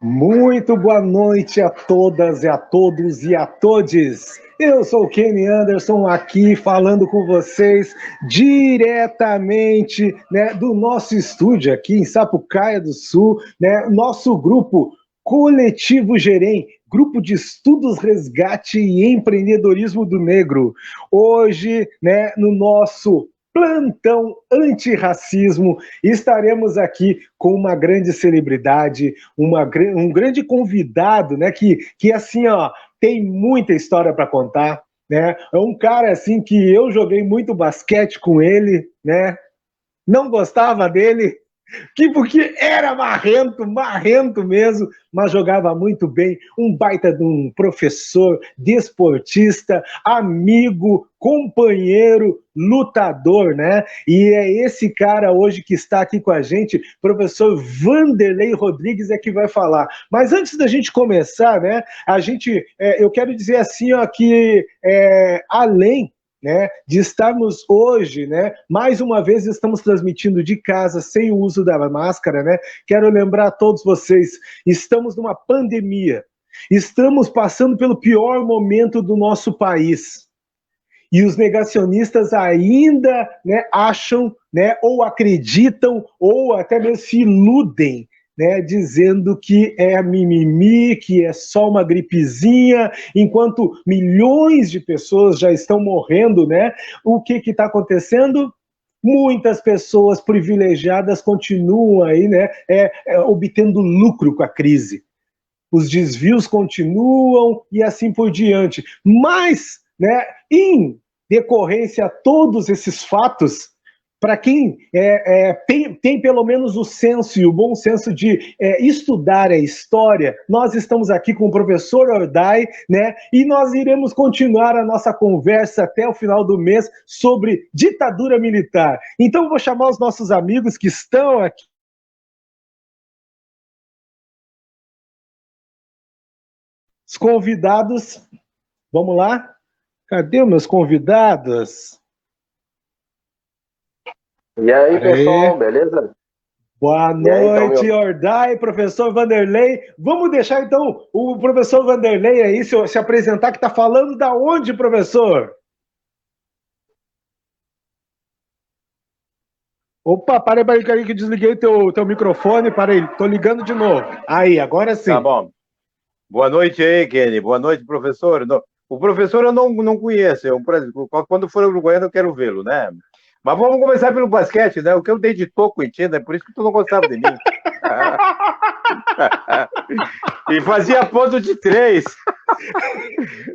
Muito boa noite a todas e a todos e a todes. Eu sou o Kenny Anderson aqui falando com vocês diretamente, né, do nosso estúdio aqui em Sapucaia do Sul, né, nosso grupo Coletivo Gerem, Grupo de Estudos, Resgate e Empreendedorismo do Negro. Hoje, né, no nosso plantão antirracismo, estaremos aqui com uma grande celebridade, um grande convidado, né, que assim, ó, tem muita história para contar, né? É um cara assim que eu joguei muito basquete com ele, né? Não gostava dele, porque era marrento, marrento mesmo, mas jogava muito bem, um baita de um professor, desportista, amigo, companheiro, lutador, né? E é esse cara hoje que está aqui com a gente, professor Vanderlei Rodrigues, é que vai falar. Mas antes da gente começar, né, eu quero dizer assim, ó, que além, né, de estarmos hoje, né, mais uma vez estamos transmitindo de casa, sem o uso da máscara, né, quero lembrar a todos vocês, estamos numa pandemia, estamos passando pelo pior momento do nosso país, e os negacionistas ainda, né, acham, né, ou acreditam, ou até mesmo se iludem, né, dizendo que é mimimi, que é só uma gripezinha, enquanto milhões de pessoas já estão morrendo, né? O que está acontecendo? Muitas pessoas privilegiadas continuam aí, né, obtendo lucro com a crise. Os desvios continuam e assim por diante. Mas, né, em decorrência a todos esses fatos, para quem tem pelo menos o senso e o bom senso de estudar a história, nós estamos aqui com o professor Ordai, né? E nós iremos continuar a nossa conversa até o final do mês sobre ditadura militar. Então, vou chamar os nossos amigos que estão aqui. Os convidados, vamos lá? Cadê os meus convidados? E aí, pessoal, beleza? Boa noite, Ordai, professor Vanderlei. Vamos deixar, então, o professor Vanderlei aí se apresentar, que está falando da onde, professor? Opa, para aí que eu desliguei teu microfone, para aí, estou ligando de novo. Aí, agora sim. Tá bom. Boa noite aí, Kenny. Boa noite, professor. O professor eu não conheço. Quando for uruguaiano, eu quero vê-lo, né? Mas vamos começar pelo basquete, né? O que eu dei de toco em ti, né? Por isso que tu não gostava de mim. E fazia ponto de 3.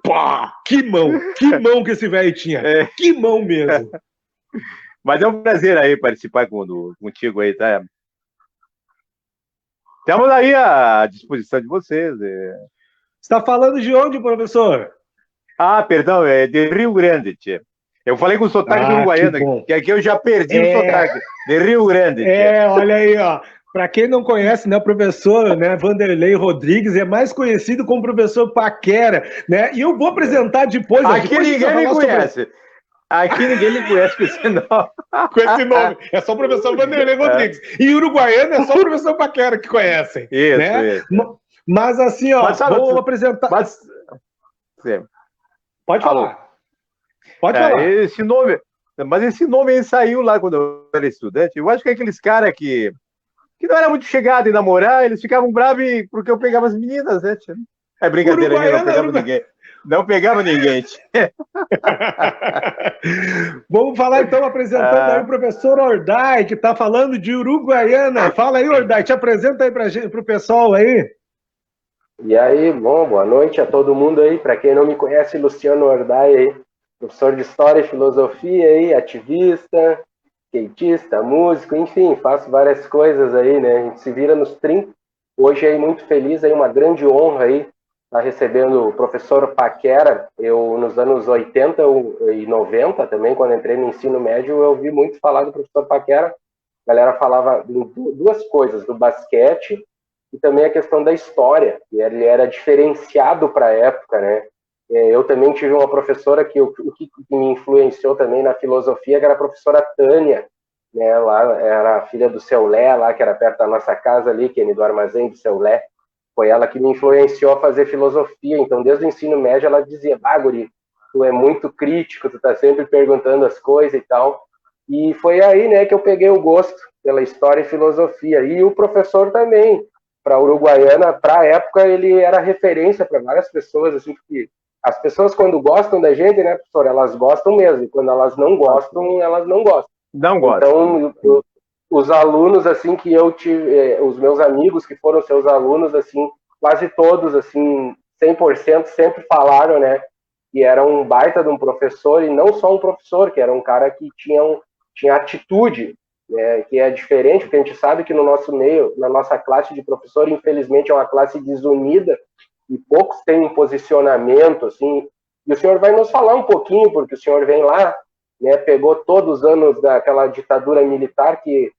Pá, que mão que esse velho tinha. Que mão mesmo. Mas é um prazer aí participar contigo aí, tá? Estamos aí à disposição de vocês. Você está falando de onde, professor? Ah, perdão, é de Rio Grande, tia. Eu falei com o sotaque do uruguaiano, que aqui eu já perdi o sotaque. De Rio Grande, tia. Olha aí, ó. Para quem não conhece, né, o professor, né, Vanderlei Rodrigues é mais conhecido como professor Paquera, né? E eu vou apresentar depois. Aqui ninguém me conhece. Aqui ninguém me conhece com esse nome. Com esse nome. É só o professor Vanderlei Rodrigues. E uruguaiano é só o professor Paquera que conhecem. Isso, né? Isso. Mas assim, ó, vou apresentar. Pode falar. Pode falar. Esse nome aí saiu lá quando eu era estudante. Eu acho que é aqueles caras que não era muito chegado em namorar, eles ficavam bravos porque eu pegava as meninas, né? É brincadeira, eu não pegava ninguém. Não pegava ninguém. Vamos falar então, apresentando aí o professor Ordai, que está falando de Uruguaiana. Fala aí, Ordai, te apresenta aí para o pessoal aí. E aí, boa noite a todo mundo aí. Para quem não me conhece, Luciano Ordai aí, professor de História e Filosofia aí, ativista, skatista, músico, enfim, faço várias coisas aí, né? A gente se vira nos 30. Hoje aí muito feliz, aí uma grande honra aí estar recebendo o professor Paquera. Eu, nos anos 80 e 90 também, quando entrei no ensino médio, eu ouvi muito falar do professor Paquera. A galera falava duas coisas, do basquete e também a questão da história. E ele era diferenciado para a época, né? Eu também tive uma professora o que me influenciou também na filosofia, que era a professora Tânia, né? Lá era a filha do seu Lé, lá que era perto da nossa casa ali, que é do armazém do seu Lé. Foi ela que me influenciou a fazer filosofia. Então, desde o ensino médio, ela dizia: "Bah, guri, tu é muito crítico, tu tá sempre perguntando as coisas e tal". E foi aí, né, que eu peguei o gosto pela história e filosofia. E o professor também, para a Uruguaiana, para a época, ele era referência para várias pessoas, assim, porque as pessoas, quando gostam da gente, né, professor, elas gostam mesmo. E quando elas não gostam, elas não gostam. Não gosto. Então, os alunos, assim, que eu tive, os meus amigos que foram seus alunos, assim, quase todos, assim, 100% sempre falaram, né, que era um baita de um professor, e não só um professor, que era um cara que tinha atitude, né, que é diferente, porque a gente sabe que no nosso meio, na nossa classe de professor, infelizmente é uma classe desunida, e poucos têm um posicionamento, assim, e o senhor vai nos falar um pouquinho, porque o senhor vem lá, né, pegou todos os anos daquela ditadura militar, que,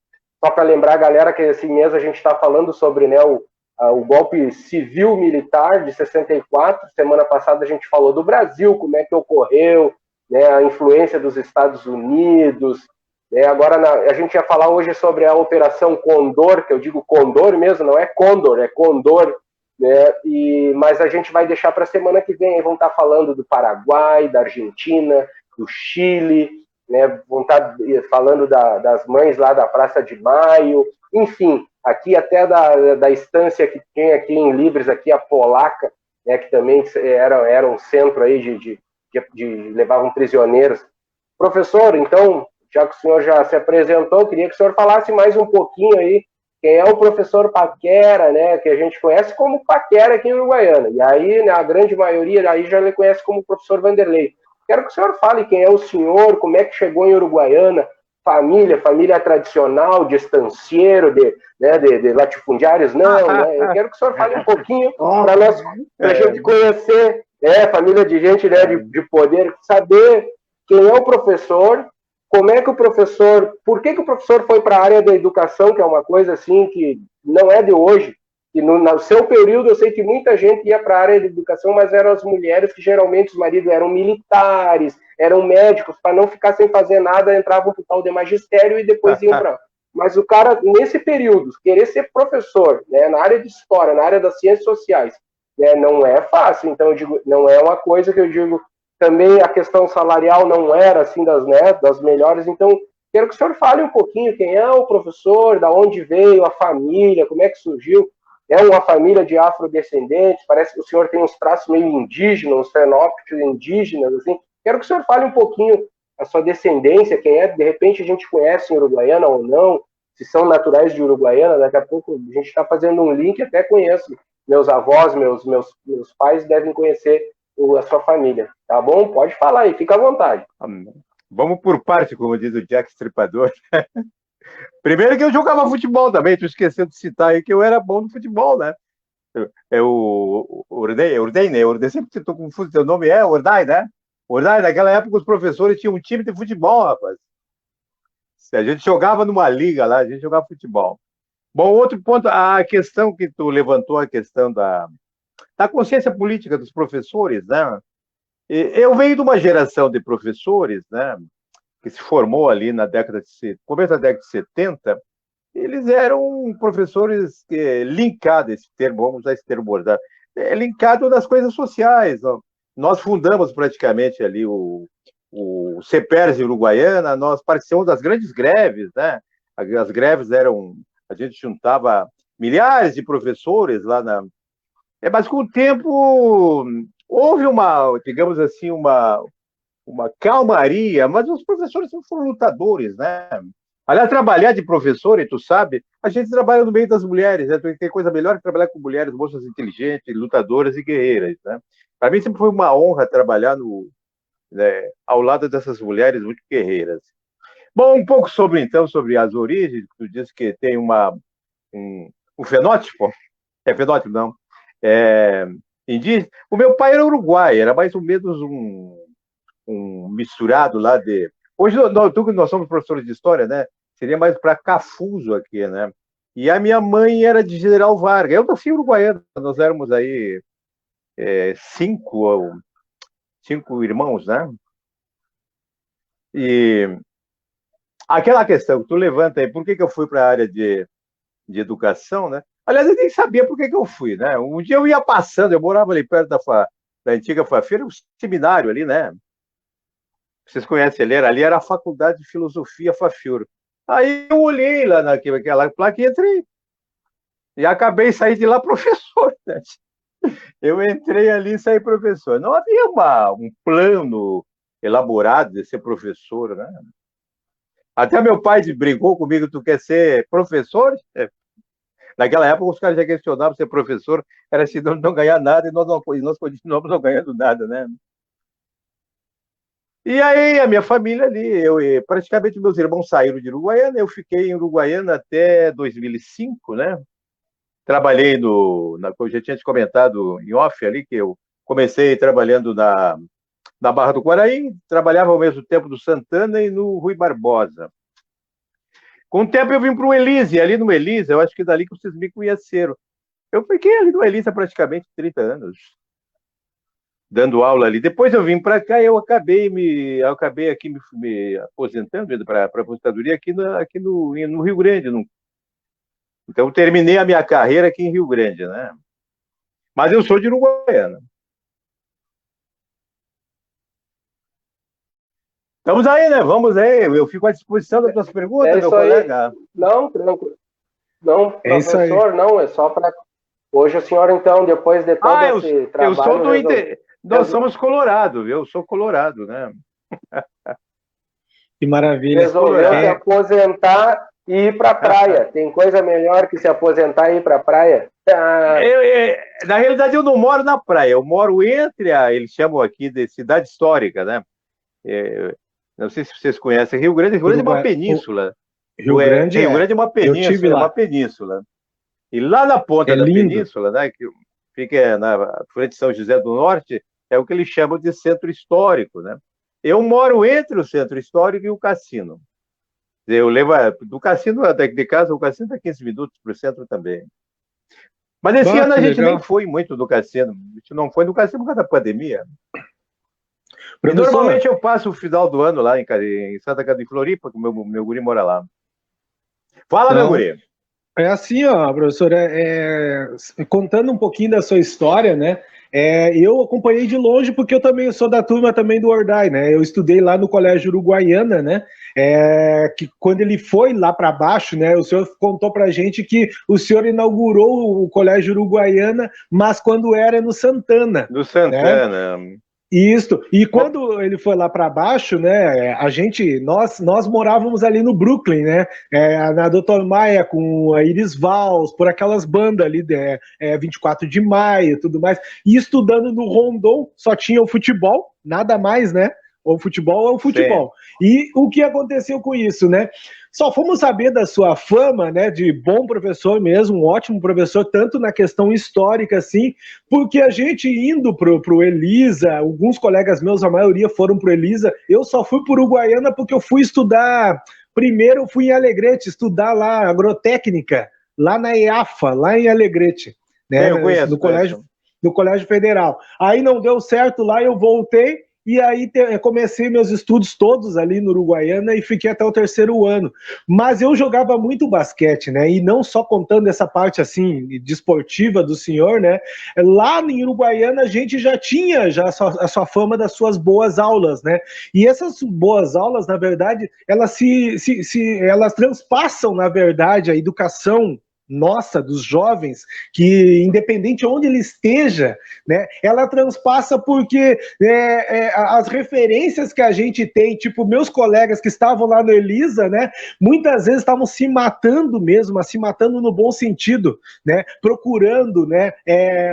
só para lembrar a galera que esse mês a gente está falando sobre, né, o golpe civil-militar de 64, semana passada a gente falou do Brasil, como é que ocorreu, né, a influência dos Estados Unidos, né, agora a gente ia falar hoje sobre a Operação Condor, que eu digo Condor mesmo, não é Condor, é Condor, né, mas a gente vai deixar para a semana que vem, vamos estar falando do Paraguai, da Argentina, do Chile, né, vão estar falando das mães lá da Praça de Maio, enfim, aqui até da estância que tem aqui em Libres, aqui a Polaca, né, que também era um centro aí de levavam prisioneiros. Professor, então, já que o senhor já se apresentou, queria que o senhor falasse mais um pouquinho aí quem é o professor Paquera, né, que a gente conhece como Paquera aqui em Uruguaiana. E aí, né, a grande maioria aí já lhe conhece como professor Vanderlei. Quero que o senhor fale quem é o senhor, como é que chegou em Uruguaiana, família tradicional, de estancieiro, de latifundiários, não, né? Eu quero que o senhor fale um pouquinho para a gente conhecer, família de gente, né, de poder, saber quem é o professor, como é que o professor, por que o professor foi para a área da educação, que é uma coisa assim que não é de hoje, e no seu período eu sei que muita gente ia para a área de educação, mas eram as mulheres que geralmente os maridos eram militares, eram médicos, para não ficar sem fazer nada, entravam para o tal de magistério e depois iam para... Mas o cara, nesse período, querer ser professor, né, na área de história, na área das ciências sociais, né, não é fácil. Então, eu digo, não é uma coisa que eu digo, também a questão salarial não era assim das melhores. Então, quero que o senhor fale um pouquinho quem é o professor, da onde veio, a família, como é que surgiu. É uma família de afrodescendentes, parece que o senhor tem uns traços meio indígenas, uns fenótipos indígenas, assim. Quero que o senhor fale um pouquinho a sua descendência, quem é, de repente a gente conhece em Uruguaiana ou não, se são naturais de Uruguaiana, daqui a pouco a gente está fazendo um link, até conheço. Meus avós, meus pais devem conhecer a sua família, tá bom? Pode falar aí, fica à vontade. Vamos por parte, como diz o Jack Stripador. Primeiro que eu jogava futebol também, tu esqueceu de citar aí que eu era bom no futebol, né? O Urdei, né? Urdei sempre que tô confuso, teu nome é Urdai, né? Urdai, naquela época os professores tinham um time de futebol, rapaz. A gente jogava numa liga lá, a gente jogava futebol. Bom, outro ponto, a questão que tu levantou, a questão da consciência política dos professores, né? Eu venho de uma geração de professores, né? Que se formou ali na década de começo da década de 70, eles eram professores linkados, esse termo, vamos usar esse termo, linkado nas coisas sociais. Ó. Nós fundamos praticamente ali o CEPERS em Uruguaiana, nós participamos das grandes greves, né? As greves eram, a gente juntava milhares de professores lá na... mas com o tempo houve uma, digamos assim, uma calmaria, mas os professores sempre foram lutadores, né? Aliás, trabalhar de professor, e tu sabe, a gente trabalha no meio das mulheres, né? Tem coisa melhor que trabalhar com mulheres, moças inteligentes, lutadoras e guerreiras, né? Para mim sempre foi uma honra trabalhar né, ao lado dessas mulheres muito guerreiras. Bom, um pouco sobre as origens, tu disse que tem um fenótipo, fenótipo não, é, indígena. O meu pai era uruguai, era mais ou menos um misturado lá de... Hoje, nós somos professores de história, né? Seria mais para Cafuso aqui, né? E a minha mãe era de General Vargas. Eu nasci em Uruguaiana, nós éramos aí cinco irmãos, né? E aquela questão que tu levanta aí, por que eu fui para a área de educação, né? Aliás, eu nem sabia por que eu fui, né? Um dia eu ia passando, eu morava ali perto da antiga Fafeira, um seminário ali, né? Vocês conhecem ali era a Faculdade de Filosofia Fafiuro. Aí eu olhei lá naquela placa e entrei. E acabei saindo de lá professor, né? Eu entrei ali e saí professor. Não havia um plano elaborado de ser professor, né? Até meu pai brigou comigo, tu quer ser professor? Naquela época os caras já questionavam ser professor, era se não ganhar nada e nós continuamos não ganhando nada, né? E aí a minha família ali, praticamente meus irmãos saíram de Uruguaiana, eu fiquei em Uruguaiana até 2005, né? Trabalhei eu já tinha te comentado em off ali, que eu comecei trabalhando na Barra do Quaraí, trabalhava ao mesmo tempo no Santana e no Rui Barbosa. Com o tempo eu vim para o Elise, ali no Elise, eu acho que dali que vocês me conheceram. Eu fiquei ali no Elise há praticamente 30 anos, dando aula ali. Depois eu vim para cá e eu acabei aqui me aposentando, indo para a aposentadoria aqui no Rio Grande. Então eu terminei a minha carreira aqui em Rio Grande, né? Mas eu sou de Uruguaiana. Estamos aí, né? Vamos aí. Eu fico à disposição das tuas perguntas, meu colega. Não, tranquilo. Não, professor, não, é só para... Hoje o senhor, então, depois de todo esse trabalho... Eu sou Nós somos colorado, viu? Eu sou colorado, né? Que maravilha. Resolveu se aposentar e ir para a praia. Tem coisa melhor que se aposentar e ir para a praia? Na realidade, eu não moro na praia. Eu moro eles chamam aqui de cidade histórica, né? Não sei se vocês conhecem. Rio Grande é uma península. Rio Grande é uma península. Eu tive lá. É uma península. E lá na ponta da península, né, que fica na frente de São José do Norte, é o que eles chamam de centro histórico, né? Eu moro entre o centro histórico e o cassino. Eu levo do cassino até de casa, o cassino está 15 minutos para o centro também. Mas esse ano a gente nem foi muito no cassino. A gente não foi no cassino por causa da pandemia. E normalmente eu passo o final do ano lá em Santa Casa de Floripa, que o meu guri mora lá. Fala, meu guri. É assim, ó, professor, contando um pouquinho da sua história, né? Eu acompanhei de longe porque eu também sou da turma também do Ordai, né? Eu estudei lá no Colégio Uruguaiana, né? Que quando ele foi lá para baixo, né? O senhor contou para gente que o senhor inaugurou o Colégio Uruguaiana, mas quando era no Santana. No Santana. Né? Isso, e quando ele foi lá para baixo, né, nós morávamos ali no Brooklyn, né, na Dr. Maia com a Iris Valls, por aquelas bandas ali, 24 de Maio, tudo mais, e estudando no Rondon, só tinha o futebol, nada mais, né, ou futebol é o futebol. Sim. E o que aconteceu com isso, né? Só fomos saber da sua fama, né, de bom professor mesmo, um ótimo professor, tanto na questão histórica, assim, porque a gente indo pro Elisa, alguns colegas meus, a maioria foram pro Elisa, eu só fui pro Uruguaiana porque eu fui estudar, primeiro eu fui em Alegrete, estudar lá agrotécnica, lá na EAFA, lá em Alegrete, né, eu conheço, no Colégio Federal. Aí não deu certo lá, eu voltei, e aí comecei meus estudos todos ali no Uruguaiana e fiquei até o 3º ano. Mas eu jogava muito basquete, né? E não só contando essa parte assim desportiva do senhor, né? Lá em Uruguaiana a gente já tinha a sua fama das suas boas aulas, né? E essas boas aulas, na verdade, elas elas transpassam, na verdade, a educação nossa, dos jovens, que independente onde ele esteja, né, ela transpassa porque as referências que a gente tem, tipo meus colegas que estavam lá no Elisa, né, muitas vezes estavam se matando mesmo, mas se matando no bom sentido, né, procurando, né,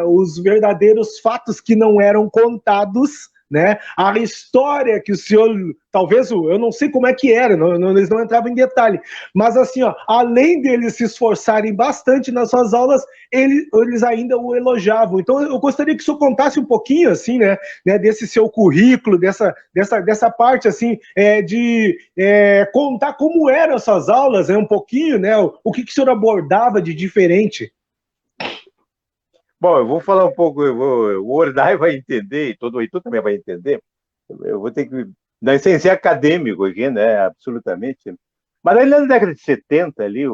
os verdadeiros fatos que não eram contados, né? A história que o senhor, talvez, eu não sei como é que era, eles não entravam em detalhe, mas assim, ó, além deles se esforçarem bastante nas suas aulas, eles ainda o elogiavam. Então eu gostaria que o senhor contasse um pouquinho, assim, né, desse seu currículo, dessa parte, assim, de contar como eram as suas aulas, né, um pouquinho, né, o que o senhor abordava de diferente. Bom, eu vou falar um pouco, o Ordai vai entender, e todo o Heitor também vai entender. Eu vou ter que, na essência acadêmico aqui, né, absolutamente. Mas aí na década de 70, ali,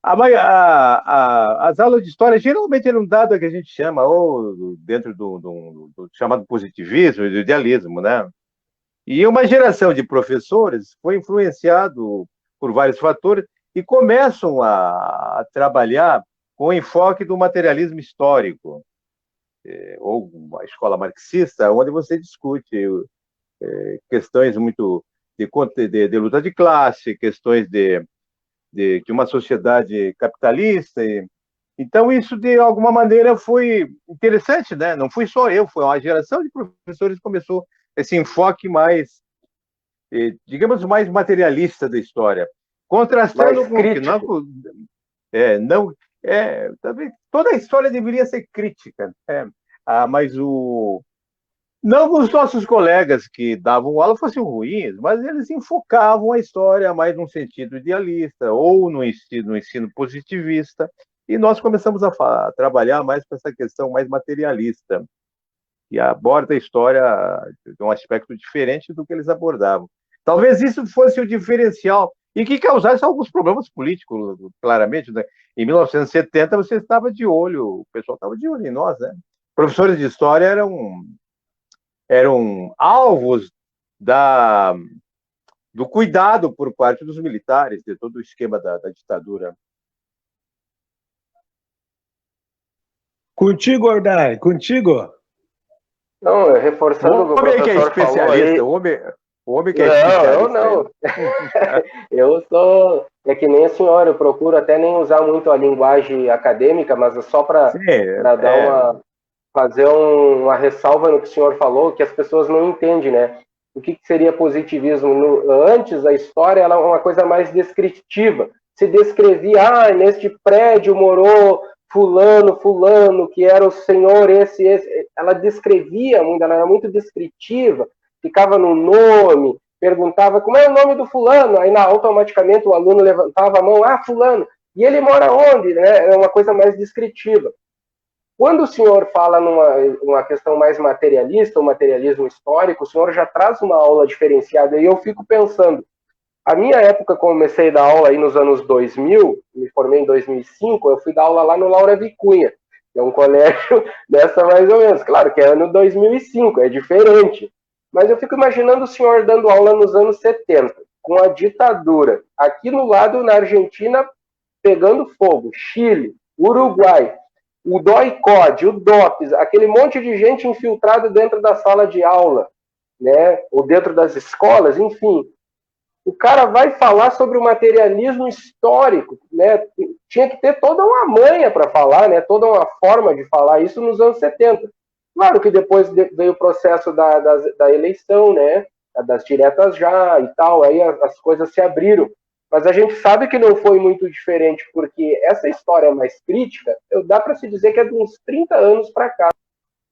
as aulas de história geralmente eram dadas que a gente chama, ou dentro do chamado positivismo e do idealismo, né? E uma geração de professores foi influenciado por vários fatores e começam a trabalhar com o enfoque do materialismo histórico, ou uma escola marxista, onde você discute questões muito de luta de classe, questões de uma sociedade capitalista. Então, isso, de alguma maneira, foi interessante, né? Não fui só eu, foi uma geração de professores que começou esse enfoque mais, digamos, mais materialista da história, contrastando com o que não também toda a história deveria ser crítica, né? Mas não que os nossos colegas que davam aula fossem ruins, mas eles enfocavam a história mais num sentido idealista ou no ensino positivista, e nós começamos a trabalhar mais com essa questão mais materialista, que aborda a história de um aspecto diferente do que eles abordavam. Talvez isso fosse o diferencial e que causasse alguns problemas políticos, claramente, né? Em 1970, você estava de olho, o pessoal estava de olho em nós, né? Professores de história eram alvos do cuidado por parte dos militares, de todo o esquema da ditadura. Contigo, Ordai, contigo. Não, reforçando o que o professor que é especialista, falou aí... o homem que é especialista. Eu não. Eu sou... É que nem a senhora, eu procuro até nem usar muito a linguagem acadêmica, mas é só para dar fazer uma ressalva no que o senhor falou, que as pessoas não entendem, né? O que seria positivismo? Antes, a história era uma coisa mais descritiva. Se descrevia, neste prédio morou fulano, que era o senhor esse. Ela descrevia muito, ela era muito descritiva, ficava no nome, perguntava como é o nome do fulano, aí automaticamente o aluno levantava a mão, fulano, e ele mora onde? Né? É uma coisa mais descritiva. Quando o senhor fala numa questão mais materialista, o materialismo histórico, o senhor já traz uma aula diferenciada, e eu fico pensando, a minha época, comecei a dar aula aí nos anos 2000, me formei em 2005, eu fui dar aula lá no Laura Vicunha, que é um colégio dessa mais ou menos, claro que é ano 2005, é diferente, mas eu fico imaginando o senhor dando aula nos anos 70, com a ditadura, aqui no lado, na Argentina, pegando fogo, Chile, Uruguai, o DOI-CODE, o DOPS, aquele monte de gente infiltrado dentro da sala de aula, né? Ou dentro das escolas, enfim. O cara vai falar sobre o materialismo histórico, né? Tinha que ter toda uma manha para falar, né? Toda uma forma de falar isso nos anos 70. Claro que depois veio o processo da eleição, né? Das diretas já e tal, aí as coisas se abriram. Mas a gente sabe que não foi muito diferente, porque essa história mais crítica, dá para se dizer que é de uns 30 anos para cá.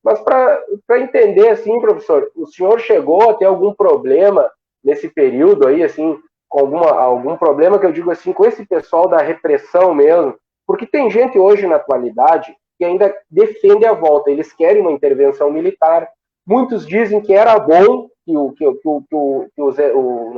Mas para entender, assim, professor, o senhor chegou a ter algum problema nesse período aí, assim, com algum problema que eu digo assim, com esse pessoal da repressão mesmo? Porque tem gente hoje na atualidade que ainda defende a volta, eles querem uma intervenção militar. Muitos dizem que era bom no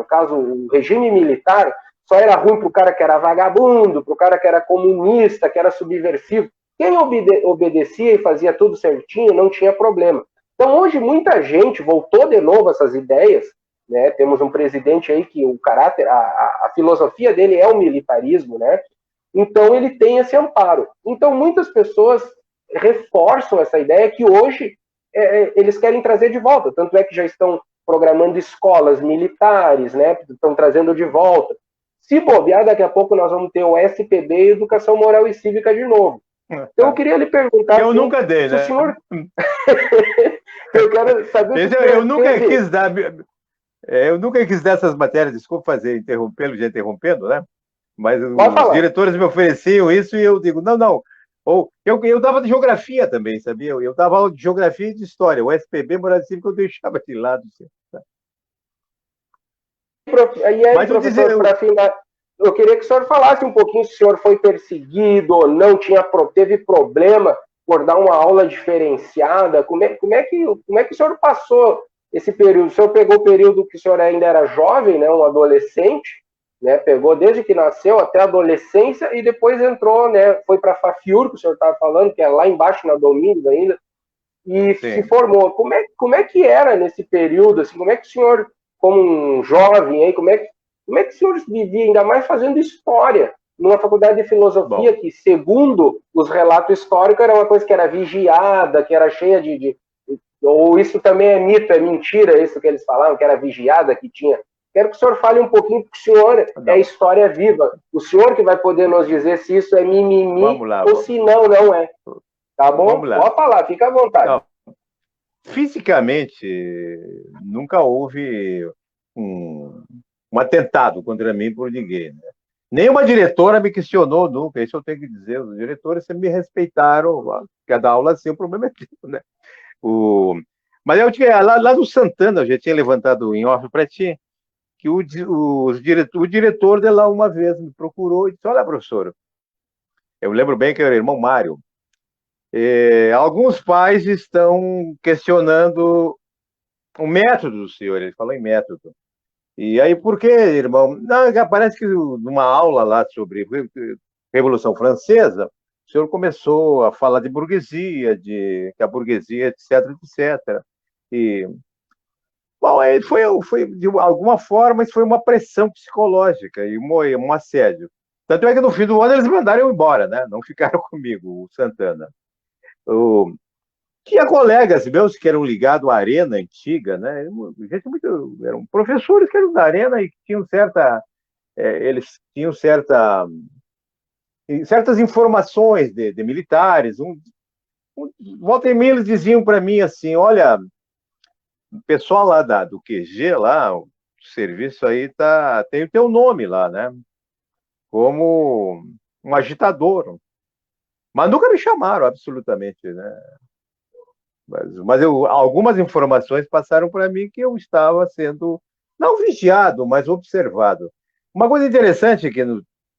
caso, o regime militar só era ruim para o cara que era vagabundo, para o cara que era comunista, que era subversivo. Quem obedecia e fazia tudo certinho não tinha problema. Então, hoje, muita gente voltou de novo a essas ideias, né? Temos um presidente aí que o caráter, a filosofia dele é o militarismo, né? Então, ele tem esse amparo. Então, muitas pessoas reforçam essa ideia que hoje eles querem trazer de volta. Tanto é que já estão programando escolas militares, né? Estão trazendo de volta. Se bobear, daqui a pouco nós vamos ter o SPB, Educação Moral e Cívica, de novo. Então eu queria lhe perguntar... Eu nunca dei, né? O senhor... eu quero saber... Eu nunca quis dar... Eu nunca quis dar essas matérias, desculpa interrompê-lo, já interrompendo, né? Mas os diretores me ofereciam isso e eu digo, não. Ou eu dava de geografia também, sabia? Eu dava aula de geografia e de história. O SPB, Moral e Cívica, eu deixava de lado. E aí, professor, para afinar, eu queria que o senhor falasse um pouquinho se o senhor foi perseguido ou não, teve problema por dar uma aula diferenciada. Como é que o senhor passou esse período? O senhor pegou o período que o senhor ainda era jovem, né, um adolescente, né? Pegou desde que nasceu até a adolescência e depois entrou, né? Foi para a Fafiur, que o senhor estava falando, que é lá embaixo na Domingos ainda, e Sim. se formou. Como é que era nesse período? Assim, como é que o senhor, como um jovem, aí, como é que o senhor vivia, ainda mais fazendo história, numa faculdade de filosofia que, segundo os relatos históricos, era uma coisa que era vigiada, que era cheia ou isso também é mito, é mentira, isso que eles falavam, que era vigiada, que tinha. Quero que o senhor fale um pouquinho, porque o senhor é história viva. O senhor que vai poder nos dizer se isso é mimimi ou se não é. Tá bom? Pode falar, fica à vontade. Não. Fisicamente, nunca houve um atentado contra mim por ninguém, né? Nenhuma diretora me questionou nunca, isso eu tenho que dizer. Os diretores sempre me respeitaram, quer dar aula assim, o problema é teu, né? Mas eu tinha, lá no Santana, eu já tinha levantado em off para ti, que o diretor de lá uma vez me procurou e disse: olha, professor, eu lembro bem que era o irmão Mário, alguns pais estão questionando o método do senhor, ele falou em método. E aí, por que, irmão? Não, parece que numa aula lá sobre Revolução Francesa, o senhor começou a falar de burguesia, que a burguesia, etc, etc. E, bom, aí foi de alguma forma, isso foi uma pressão psicológica e um assédio. Tanto é que no fim do ano eles mandaram eu embora, né? Não ficaram comigo, o Santana. Tinha colegas meus que eram ligados à Arena antiga, né? Eram professores que eram da Arena e que tinham eles tinham certas informações de militares. Volta e meia eles diziam para mim assim: olha, o pessoal lá do QG, lá, o serviço aí tem o teu nome lá, né? Como um agitador. Mas nunca me chamaram, absolutamente, né? Mas algumas informações passaram para mim que eu estava sendo, não vigiado, mas observado. Uma coisa interessante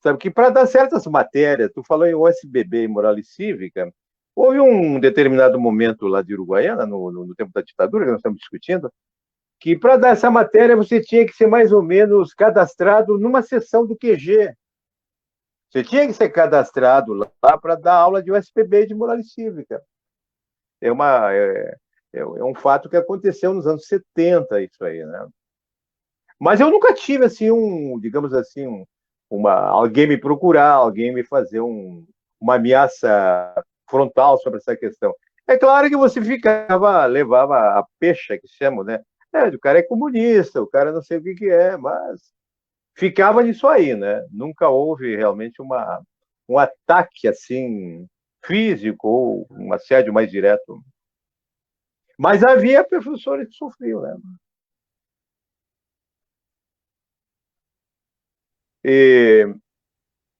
sabe, que para dar certas matérias, tu falou em OSBB e Moral e Cívica, houve um determinado momento lá de Uruguaiana, no tempo da ditadura, que nós estamos discutindo, que para dar essa matéria você tinha que ser mais ou menos cadastrado numa seção do QG. Você tinha que ser cadastrado lá para dar aula de OSBB e de Moral e Cívica. É um fato que aconteceu nos anos 70, isso aí, né? Mas eu nunca tive, assim, digamos assim, alguém me procurar, alguém me fazer uma ameaça frontal sobre essa questão. É claro que você levava a pecha, que chamam, né? O cara é comunista, o cara não sei o que é, mas ficava nisso aí, né? Nunca houve realmente um ataque, assim, físico ou um assédio mais direto. Mas havia professores que sofriam, né? E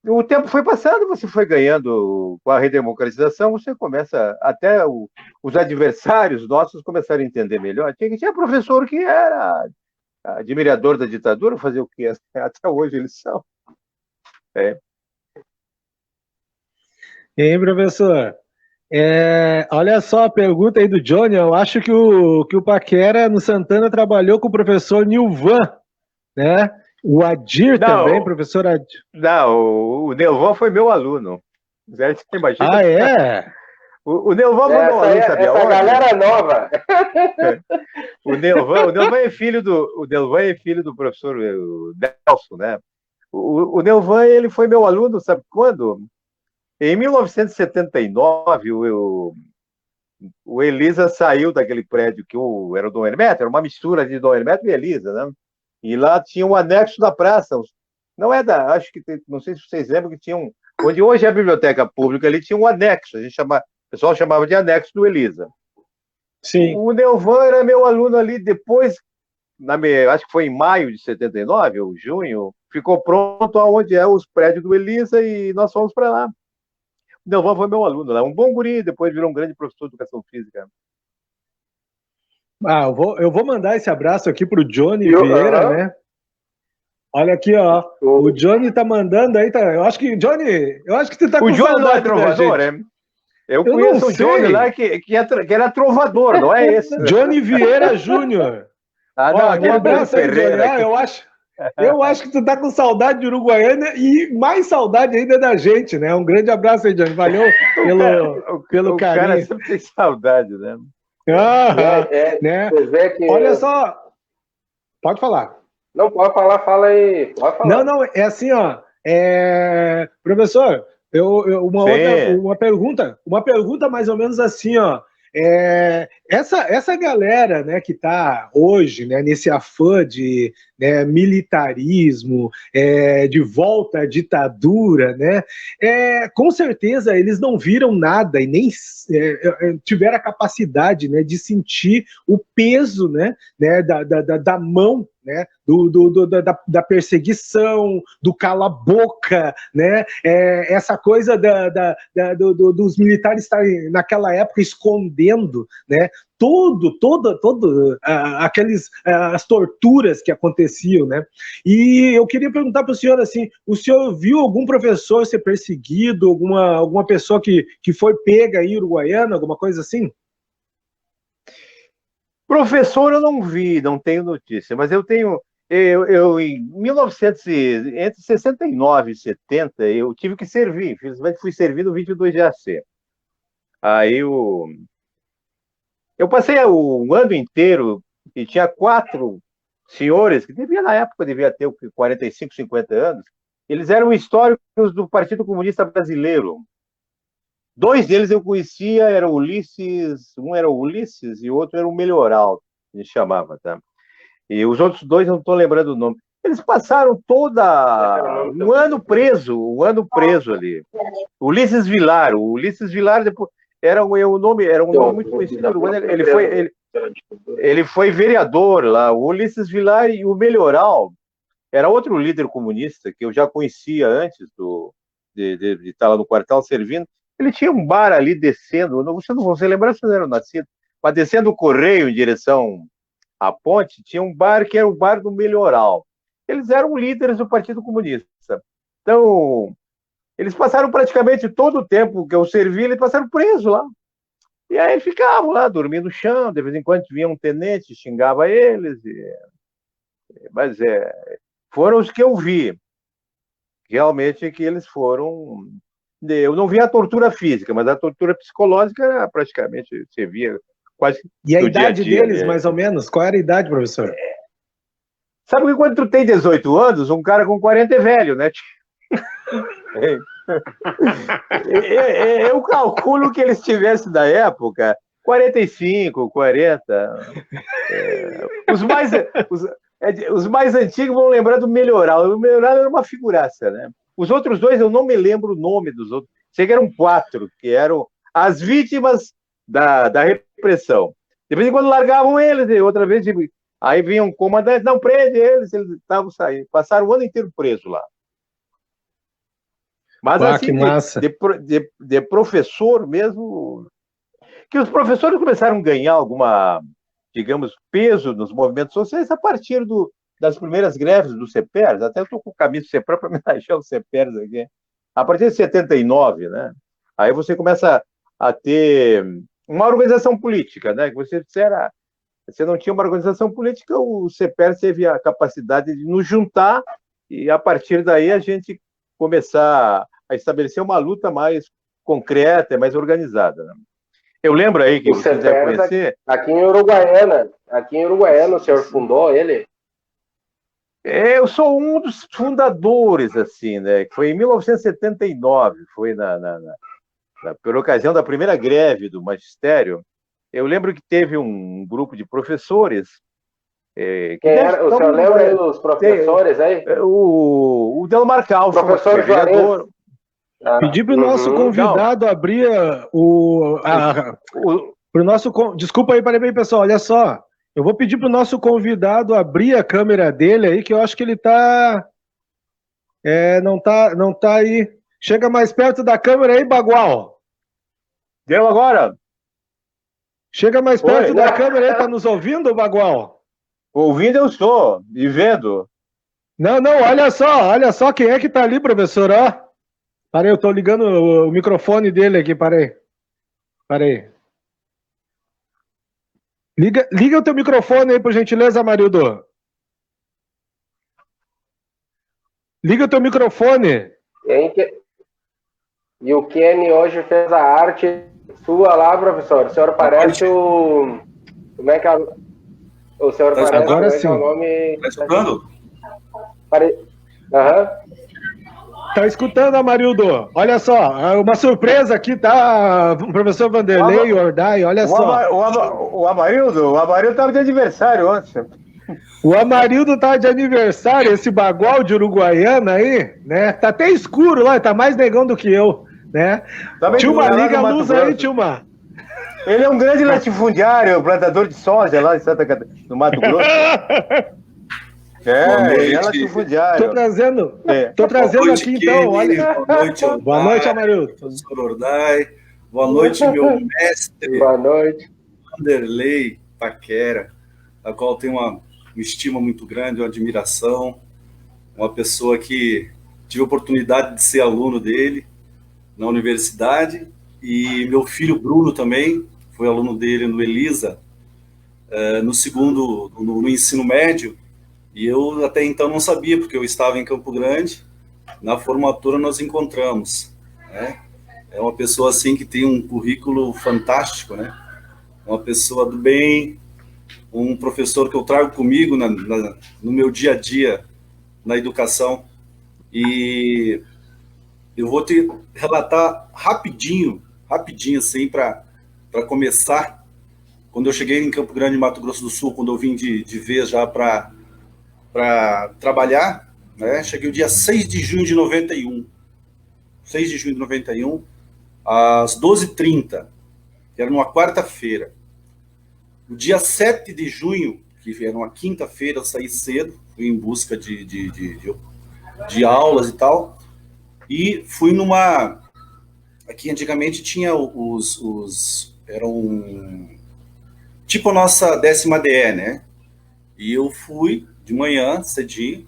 o tempo foi passando, você foi ganhando com a redemocratização, você começa, até os adversários nossos começaram a entender melhor. Tinha professor que era admirador da ditadura, fazer o que até hoje eles são. E aí, professor? Olha só a pergunta aí do Johnny. Eu acho que o Paquera no Santana trabalhou com o professor Nilvan, né? O Adir também, professor Adir. Não, o Nilvan foi meu aluno. Você imagina? Ah, é? O Nilvan foi meu aluno, sabia? Essa galera nova. O Nilvan é filho do professor Nelson, né? O Nilvan, ele foi meu aluno, sabe quando? Em 1979, o Elisa saiu daquele prédio que era o Dom Hermeto, era uma mistura de Dom Hermeto e Elisa, né? E lá tinha um anexo da praça. Não é acho que, não sei se vocês lembram que tinha onde hoje é a biblioteca pública, ali tinha um anexo, o pessoal chamava de anexo do Elisa. Sim. O Nilvan era meu aluno ali, depois, acho que foi em maio de 79, ou junho, ficou pronto aonde é os prédios do Elisa e nós fomos para lá. O Nilvan foi meu aluno lá, um bom guri, depois virou um grande professor de educação física. Eu vou mandar esse abraço aqui pro Johnny Vieira, né? Olha aqui, ó. O Johnny tá mandando aí, eu acho que tu tá com saudade. O Johnny não é trovador, é? Eu conheço o Johnny lá que era trovador, não é esse? Johnny Vieira Júnior. Não, um abraço aí, Johnny. Eu acho que tu tá com saudade de Uruguaiana e mais saudade ainda da gente, né? Um grande abraço aí, Johnny. Valeu pelo o carinho. cara sempre tem saudade, né? Né? Você vê que... Olha só, pode falar. Não, pode falar, fala aí. Pode falar. Não, é assim, ó. Professor, uma pergunta mais ou menos assim, ó. Essa galera, né, que está hoje, né, nesse afã de, né, militarismo, de volta à ditadura, né, com certeza eles não viram nada e nem tiveram a capacidade, né, de sentir o peso, né, da mão, né, da perseguição, do cala-boca, né, essa coisa dos militares estarem naquela época escondendo, né, as torturas que aconteciam, né? E eu queria perguntar para o senhor assim, o senhor viu algum professor ser perseguido, alguma pessoa que foi pega em Uruguaiana, alguma coisa assim? Professor, eu não vi, não tenho notícia, mas eu tenho. Eu em 1900, entre 69 e 70, eu tive que servir. Infelizmente, fui servir no 22 de AC. Aí eu passei o ano inteiro e tinha 4 senhores, que na época devia ter 45, 50 anos, eles eram históricos do Partido Comunista Brasileiro. 2 deles eu conhecia, era Ulisses, um era o Ulisses e o outro era o Melhoral, que a gente chamava, tá? E os outros 2 eu não estou lembrando o nome. Eles passaram um ano preso ali. Ulisses Vilar, depois era um nome muito conhecido. Ele foi vereador lá. O Ulisses Vilar e o Melhoral era outro líder comunista que eu já conhecia antes de estar lá no quartel servindo. Ele tinha um bar ali descendo, você não vai lembrar se eram nascidos, mas descendo o Correio em direção à ponte, tinha um bar que era o bar do Melhoral. Eles eram líderes do Partido Comunista. Então, eles passaram praticamente todo o tempo que eu servi, eles passaram presos lá. E aí ficavam lá, dormindo no chão, de vez em quando vinha um tenente, xingava eles. Mas foram os que eu vi. Realmente que eles foram... Eu não vi a tortura física, mas a tortura psicológica era praticamente, você via quase e a no idade dia a dia, deles, né? mais ou menos? Qual era a idade, professor? Sabe que quando tu tem 18 anos, um cara com 40 é velho, né? Eu calculo que eles tivessem na época 45, 40. Os mais antigos vão lembrar do Melhoral. O Melhoral era uma figuraça, né? Os outros 2 eu não me lembro o nome dos outros. Sei que eram 4, que eram as vítimas da repressão. De vez em quando largavam eles, e outra vez aí vinha um comandante, não prende eles estavam saindo. Passaram o ano inteiro preso lá. Mas assim, de professor mesmo, que os professores começaram a ganhar alguma, digamos, peso nos movimentos sociais a partir das primeiras greves do CEPERS. Até eu estou com o camisa do CEPERS para homenagear o CEPERS aqui. A partir de 79, né? Aí você começa a ter uma organização política, né? Que você não tinha uma organização política, o CEPERS teve a capacidade de nos juntar e a partir daí a gente começar a estabelecer uma luta mais concreta, mais organizada, né? Eu lembro aí que você deve conhecer... Aqui em Uruguaiana o senhor fundou ele? Eu sou um dos fundadores, assim, né? Foi em 1979, foi por ocasião da primeira greve do magistério. Eu lembro que teve um grupo de professores... O senhor lembra dos professores aí? O Delmar Calço, professor vereador... Pedir para o nosso convidado abrir pro nosso... Desculpa aí, peraí, pessoal, olha só. Eu vou pedir para o nosso convidado abrir a câmera dele aí, que eu acho que ele não tá aí. Chega mais perto da câmera aí, Bagual. Deu agora? Chega mais perto da câmera aí, tá nos ouvindo, Bagual? Ouvindo eu estou, e vendo. Não, olha só quem é que tá ali, professor, ó. Parei, eu tô ligando o microfone dele aqui, parei. Liga o teu microfone aí, por gentileza, Marildo. Liga o teu microfone. E o Kenny hoje fez a arte sua lá, professor. O senhor parece o... Como é que é? O senhor parece... Agora sim. É o nome... Tá escutando? Aham. Tá escutando, Amarildo? Olha só, uma surpresa aqui, tá? O professor Vanderlei Ordai, olha só. O Amarildo estava de aniversário ontem. O Amarildo tá de aniversário, esse bagual de Uruguaiana aí, né? Tá até escuro lá, tá mais negão do que eu, né? Tilma, liga a luz aí, Tilma. Ele é um grande latifundiário, plantador de soja lá em Santa Catarina, no Mato Grosso. Ele é latifundiário. Tô trazendo noite, aqui Kenny. então, olha. Boa noite, Ordai. Boa noite, Amarildo. Professor Ordai. Boa noite, meu mestre. Boa noite. Vanderlei Paquera, a qual tenho uma estima muito grande, uma admiração, uma pessoa que tive a oportunidade de ser aluno dele na universidade, e meu filho Bruno também foi aluno dele no Elisa, no ensino médio, e eu até então não sabia, porque eu estava em Campo Grande. Na formatura nós encontramos, né? É uma pessoa assim que tem um currículo fantástico, né? Uma pessoa do bem, um professor que eu trago comigo no meu dia a dia na educação. E eu vou te relatar rapidinho assim, para começar. Quando eu cheguei em Campo Grande, Mato Grosso do Sul, quando eu vim de vez já para trabalhar, né? Cheguei o dia 6 de junho de 91. 6 de junho de 91, às 12h30, que era numa quarta-feira. No dia 7 de junho, que era uma quinta-feira, eu saí cedo, fui em busca de aulas e tal, e fui numa... Aqui antigamente tinha eram tipo a nossa 10ª DE, né? E eu fui de manhã, cedinho,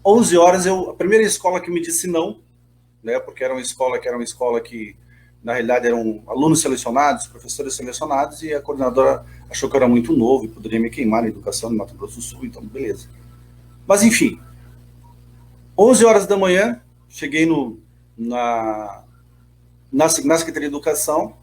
11 horas, a primeira escola que me disse não, né? Porque era uma escola que na realidade eram alunos selecionados, professores selecionados, e a coordenadora achou que eu era muito novo e poderia me queimar na educação no Mato Grosso do Sul, então beleza. Mas enfim, 11 horas da manhã, cheguei na Secretaria de Educação,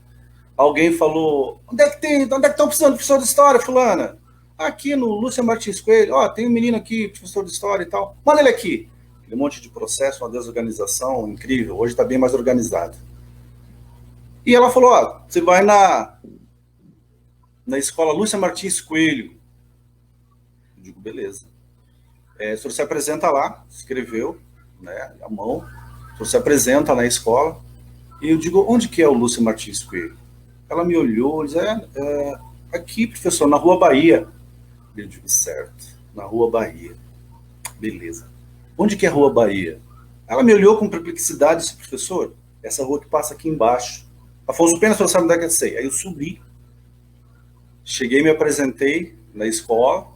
alguém falou, onde é que estão precisando de professor de história, fulana? Aqui no Lúcia Martins Coelho, tem um menino aqui, professor de história e tal, manda ele aqui. Um monte de processo, uma desorganização incrível, hoje está bem mais organizado. E ela falou, você vai na escola Lúcia Martins Coelho. Eu digo, beleza. O senhor se apresenta lá, escreveu, né, a mão, o senhor se apresenta na escola, e eu digo, onde que é o Lúcia Martins Coelho? Ela me olhou e disse, aqui, professor, na Rua Bahia. Eu digo, certo, na Rua Bahia. Beleza. Onde que é a Rua Bahia? Ela me olhou com perplexidade e disse, professor, essa rua que passa aqui embaixo. Afonso Pena, você sabe onde é que eu sei. Aí eu subi, cheguei, me apresentei na escola,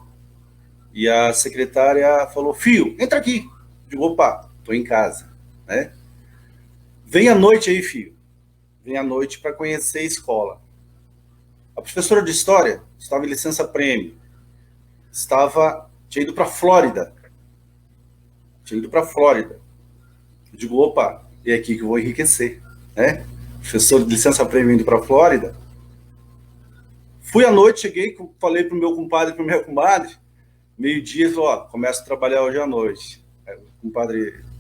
e a secretária falou, filho, entra aqui. Eu digo, opa, tô em casa, né? Vem à noite aí, filho. Vem à noite para conhecer a escola. A professora de história estava em licença-prêmio. Tinha ido para a Flórida. Eu digo, opa, é aqui que eu vou enriquecer, né? Professor de licença-prêmio indo para a Flórida. Fui à noite, cheguei, falei para o meu compadre e para minha comadre, meio-dia, ele falou, começo a trabalhar hoje à noite. O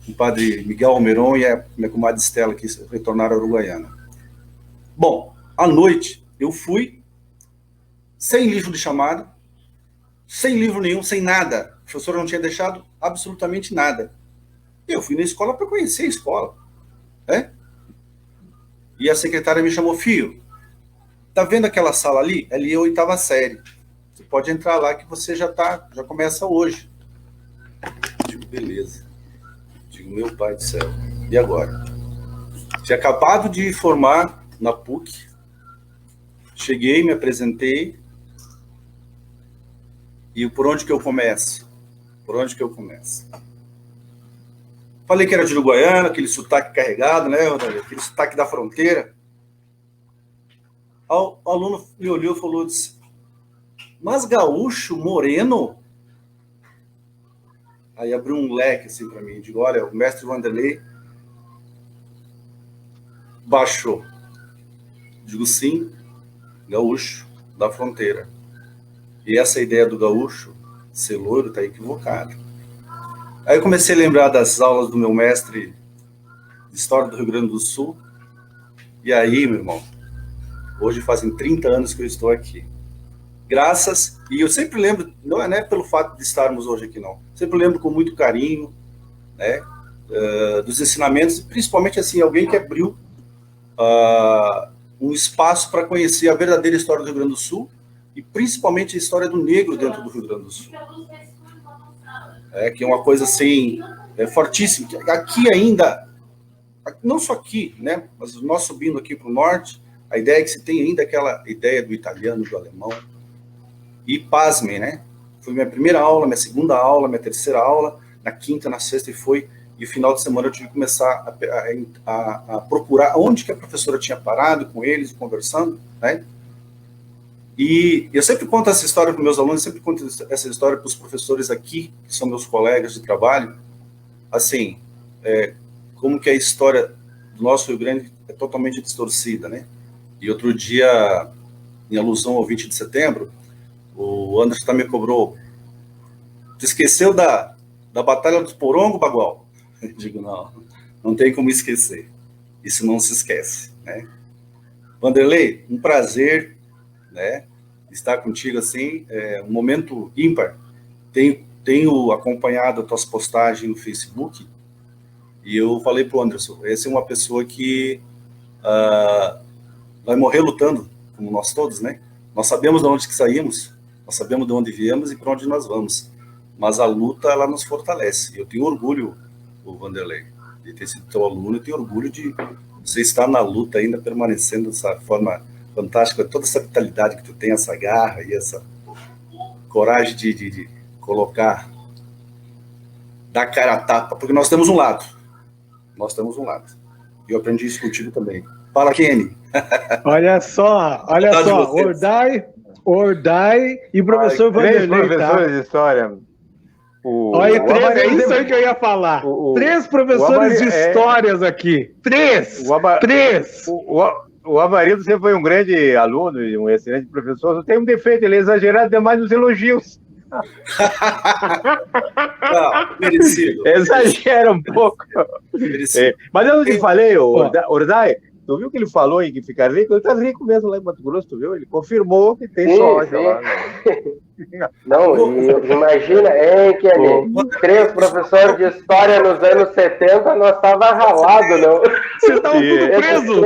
compadre Miguel Almeron e a minha comadre Estela, que retornaram a Uruguaiana. Bom, à noite, eu fui, sem livro de chamada, sem livro nenhum, sem nada. A professora não tinha deixado absolutamente nada. Eu fui na escola para conhecer a escola, né? E a secretária me chamou, filho, tá vendo aquela sala ali? Ali é a 8ª série. Você pode entrar lá que você já começa hoje. Digo, beleza. Digo, meu pai do céu. E agora? Tinha acabado de formar na PUC. Cheguei, me apresentei. E por onde que eu começo? Falei que era de Uruguaiana, aquele sotaque carregado, né? Aquele sotaque da fronteira. O aluno me olhou e falou, disse, mas gaúcho, moreno? Aí abriu um leque assim para mim. Digo, olha, o mestre Vanderlei baixou. Digo, sim, gaúcho da fronteira. E essa ideia do gaúcho ser loiro está equivocado. Aí eu comecei a lembrar das aulas do meu mestre de História do Rio Grande do Sul. E aí, meu irmão, hoje fazem 30 anos que eu estou aqui. Graças, e eu sempre lembro, não é pelo fato de estarmos hoje aqui, não. Sempre lembro com muito carinho, né, dos ensinamentos, principalmente assim, alguém que abriu um espaço para conhecer a verdadeira história do Rio Grande do Sul e principalmente a história do negro dentro do Rio Grande do Sul. Que é uma coisa assim, fortíssima. Aqui ainda, não só aqui, né, mas nós subindo aqui para o norte, a ideia é que se tem ainda aquela ideia do italiano, do alemão. E pasmem, né? Foi minha primeira aula, minha segunda aula, minha terceira aula, na quinta, na sexta, e final de semana eu tive que começar a procurar onde que a professora tinha parado com eles, conversando, né? E eu sempre conto essa história para meus alunos, sempre conto essa história para os professores aqui, que são meus colegas de trabalho, assim, como que a história do nosso Rio Grande é totalmente distorcida, né? E outro dia, em alusão ao 20 de setembro, o Anderson também cobrou. Tu esqueceu da Batalha dos Porongo, Bagual? Eu digo, não tem como esquecer. Isso não se esquece, né? Vanderlei, um prazer, né, estar contigo assim, um momento ímpar. Tenho acompanhado as tuas postagens no Facebook e eu falei pro Anderson, essa é uma pessoa que vai morrer lutando, como nós todos, né? Nós sabemos de onde que saímos, nós sabemos de onde viemos e para onde nós vamos. Mas a luta, ela nos fortalece. Eu tenho orgulho, o Vanderlei, de ter sido teu aluno. Eu tenho orgulho de você estar na luta ainda, permanecendo dessa forma fantástica, toda essa vitalidade que tu tem, essa garra e essa coragem de colocar, dar cara a tapa, porque nós temos um lado. E eu aprendi isso contigo também. Fala, Kenny. Olha só, Ordai e professor Vanderlei. 3 professores de história. Olha, é isso aí que eu ia falar. 3 professores de histórias aqui. 3! 3! O Amarildo sempre foi um grande aluno e um excelente professor. Só tem um defeito, ele é exagerado demais nos elogios. Não, merecido. Exagera um pouco. Mas eu não te falei, Ordai, tu viu que ele falou em que fica rico? Ele tá rico mesmo lá em Mato Grosso, tu viu? Ele confirmou que tem soja lá. Não, imagina, Kenny, 3 professores de história nos anos 70, nós tava ralado, não? Vocês estavam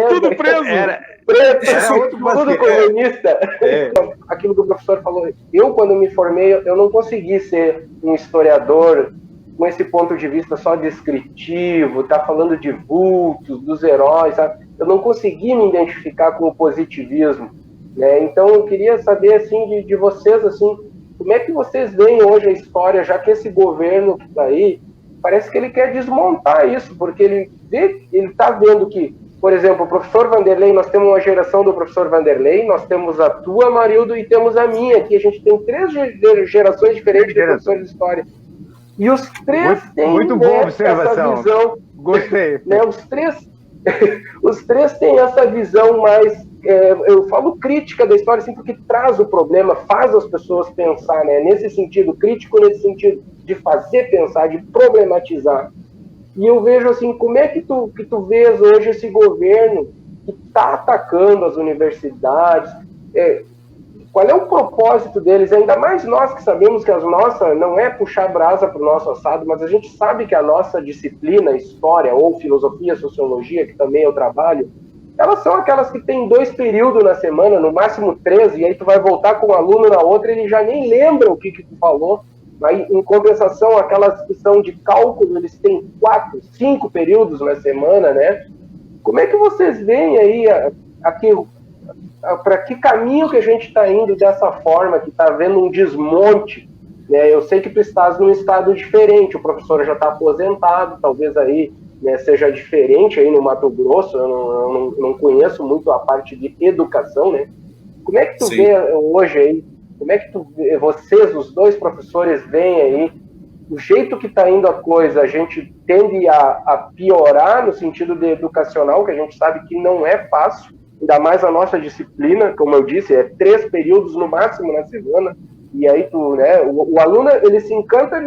tudo preso. Tudo comunista. Aquilo que o professor falou, eu quando me formei, eu não consegui ser um historiador com esse ponto de vista só descritivo, tá falando de vultos, dos heróis, sabe? Eu não consegui me identificar com o positivismo, né? Então eu queria saber assim de vocês, assim, como é que vocês veem hoje a história, já que esse governo que está aí, parece que ele quer desmontar isso, porque ele está vendo que, por exemplo, o professor Vanderlei, nós temos uma geração do professor Vanderlei, nós temos a tua, Marildo, e temos a minha, aqui a gente tem 3 gerações diferentes de professores de história. E os 3 têm essa visão. Gostei. Né, os três têm essa visão mais, eu falo crítica da história, assim, porque traz o problema, faz as pessoas pensar, né? Nesse sentido, crítico nesse sentido de fazer pensar, de problematizar. E eu vejo assim, como é que tu vês hoje esse governo que está atacando as universidades? Qual é o propósito deles? Ainda mais nós que sabemos que a nossa não é puxar brasa para o nosso assado, mas a gente sabe que a nossa disciplina, história ou filosofia, sociologia, que também eu trabalho, elas são aquelas que tem 2 períodos na semana, no máximo 3, e aí tu vai voltar com um aluno na outra e ele já nem lembra o que tu falou. Aí, em compensação, aquelas que são de cálculo, eles têm 4, 5 períodos na semana, né? Como é que vocês veem aí para que caminho que a gente está indo dessa forma, que está havendo um desmonte, né? Eu sei que tu estás num estado diferente, o professor já está aposentado, talvez aí, né, seja diferente aí no Mato Grosso, eu não conheço muito a parte de educação, né? Como é que tu vê hoje aí, como é que vocês, os 2 professores, veem aí o jeito que está indo a coisa, a gente tende a piorar no sentido de educacional, que a gente sabe que não é fácil, ainda mais a nossa disciplina, como eu disse, é 3 períodos no máximo na semana, e aí né, o aluno ele se encanta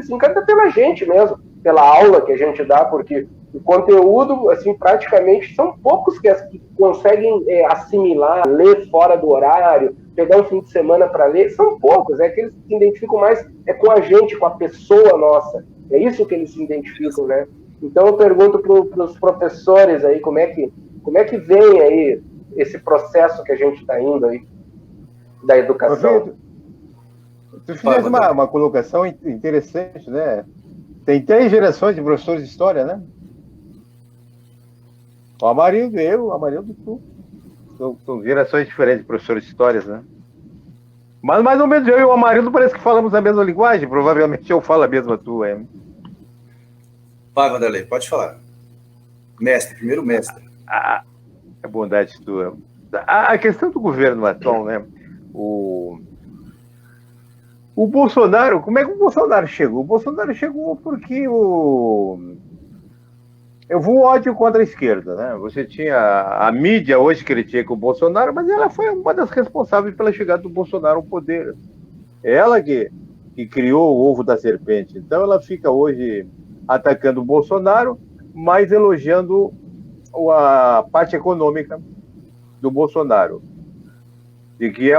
pela gente mesmo, pela aula que a gente dá, porque o conteúdo, assim, praticamente são poucos que conseguem assimilar, ler fora do horário, pegar um fim de semana para ler, são poucos, é que eles se identificam mais com a gente, com a pessoa nossa, é isso que eles se identificam, né? Então eu pergunto para os professores aí, como é que vem aí esse processo que a gente está indo aí, da educação? Tu fez uma colocação interessante, né? Tem 3 gerações de professores de história, né? O Amarildo, o Amarildo, tu. São gerações diferentes de professores de histórias, né? Mas mais ou menos eu e o Amarildo parece que falamos a mesma linguagem. Provavelmente eu falo a mesma tua, hein? Vai, Vanderlei, pode falar. Mestre, primeiro mestre. A bondade tua. A questão do governo atual, né? O Bolsonaro, como é que o Bolsonaro chegou? O Bolsonaro chegou porque houve um ódio contra a esquerda, né? Você tinha a mídia hoje critica o Bolsonaro, mas ela foi uma das responsáveis pela chegada do Bolsonaro ao poder. Ela que criou o ovo da serpente. Então ela fica hoje atacando o Bolsonaro, mas elogiando a parte econômica do Bolsonaro. De que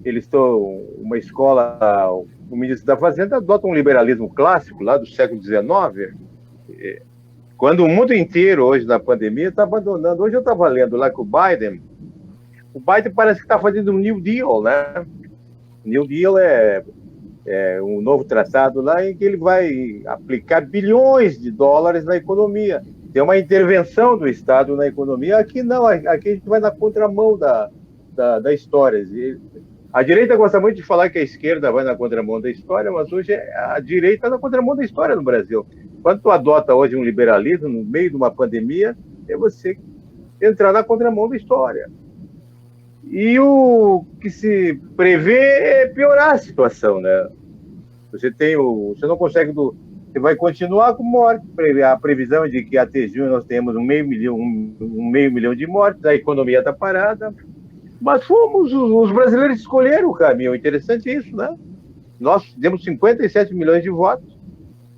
eles estão uma escola, o ministro da Fazenda adota um liberalismo clássico lá do século XIX, quando o mundo inteiro hoje na pandemia está abandonando. Hoje eu estava lendo lá que o Biden parece que está fazendo um New Deal, né? New Deal é um novo tratado lá em que ele vai aplicar bilhões de dólares na economia. Tem uma intervenção do Estado na economia. Aqui não, aqui a gente vai na contramão da história. A direita gosta muito de falar que a esquerda vai na contramão da história, mas hoje a direita está na contramão da história no Brasil. Quando tu adota hoje um liberalismo no meio de uma pandemia, é você entrar na contramão da história. E o que se prevê é piorar a situação, né? Você não consegue você vai continuar com morte. A previsão é de que até junho nós temos um meio milhão de mortes, a economia está parada. Mas os brasileiros escolheram o caminho. Interessante isso, né? Nós demos 57 milhões de votos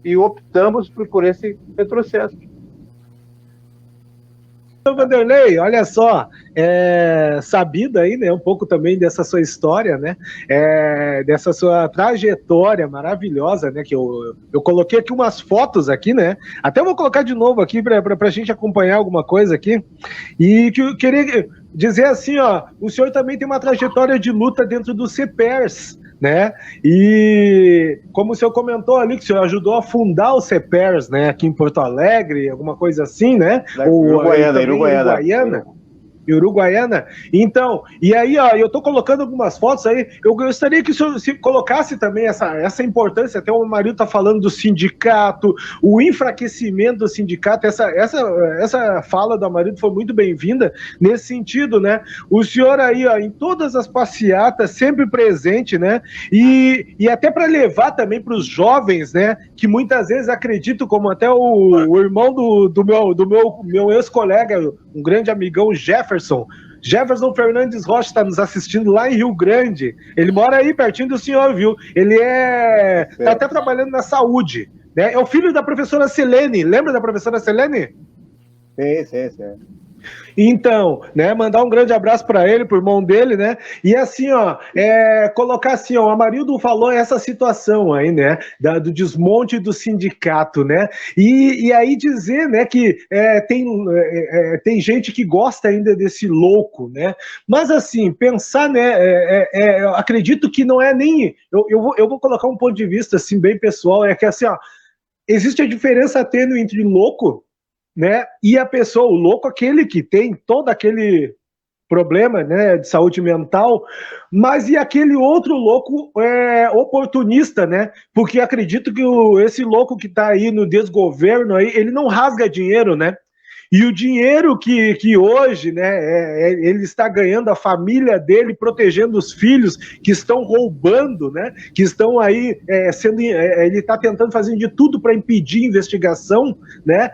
e optamos por esse retrocesso. Vanderlei, olha só, sabida aí, né, um pouco também dessa sua história, né, dessa sua trajetória maravilhosa, né, que eu coloquei aqui umas fotos aqui, né, até vou colocar de novo aqui para a gente acompanhar alguma coisa aqui, e que eu queria dizer assim, ó, o senhor também tem uma trajetória de luta dentro do CEPERS, né? E como o senhor comentou ali, que o senhor ajudou a fundar o CEPERS, né? Aqui em Porto Alegre, alguma coisa assim, né? Uruguaiana. Então, e aí, ó, eu tô colocando algumas fotos aí, eu gostaria que o senhor se colocasse também essa importância, até o marido tá falando do sindicato, o enfraquecimento do sindicato, essa fala do marido foi muito bem-vinda nesse sentido, né? O senhor aí, ó, em todas as passeatas, sempre presente, né? E até para levar também para os jovens, né? Que muitas vezes acreditam, como até o irmão do meu ex-colega, um grande amigão, Jefferson Fernandes Rocha está nos assistindo lá em Rio Grande. Ele mora aí pertinho do senhor, viu? Ele está até trabalhando na saúde, né? É o filho da professora Selene. Lembra da professora Selene? Sim. Então, né, mandar um grande abraço para ele, pro irmão dele, né, e assim, ó, colocar assim, ó, o Amarildo falou essa situação aí, né, do desmonte do sindicato, né, e aí dizer, né, que tem gente que gosta ainda desse louco, né, mas assim, pensar, né, eu acredito que não é nem, eu vou colocar um ponto de vista, assim, bem pessoal, é que assim, ó, existe a diferença tênue entre louco, né? E a pessoa, o louco, aquele que tem todo aquele problema, né, de saúde mental, mas e aquele outro louco oportunista, né? Porque acredito que esse louco que está aí no desgoverno aí, ele não rasga dinheiro, né? E o dinheiro que hoje, né, ele está ganhando, a família dele, protegendo os filhos que estão roubando, né, que estão aí ele está tentando fazer de tudo para impedir investigação, né,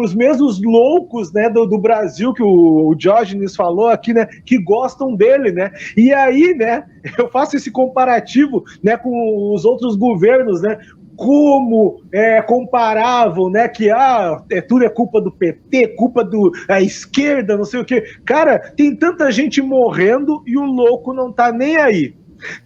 os mesmos loucos, né, do Brasil que o Diógenes falou aqui, né, que gostam dele, né, e aí, né, eu faço esse comparativo, né, com os outros governos, né, como comparavam, né, que tudo é culpa do PT, culpa da esquerda, não sei o quê. Cara, tem tanta gente morrendo e o louco não tá nem aí.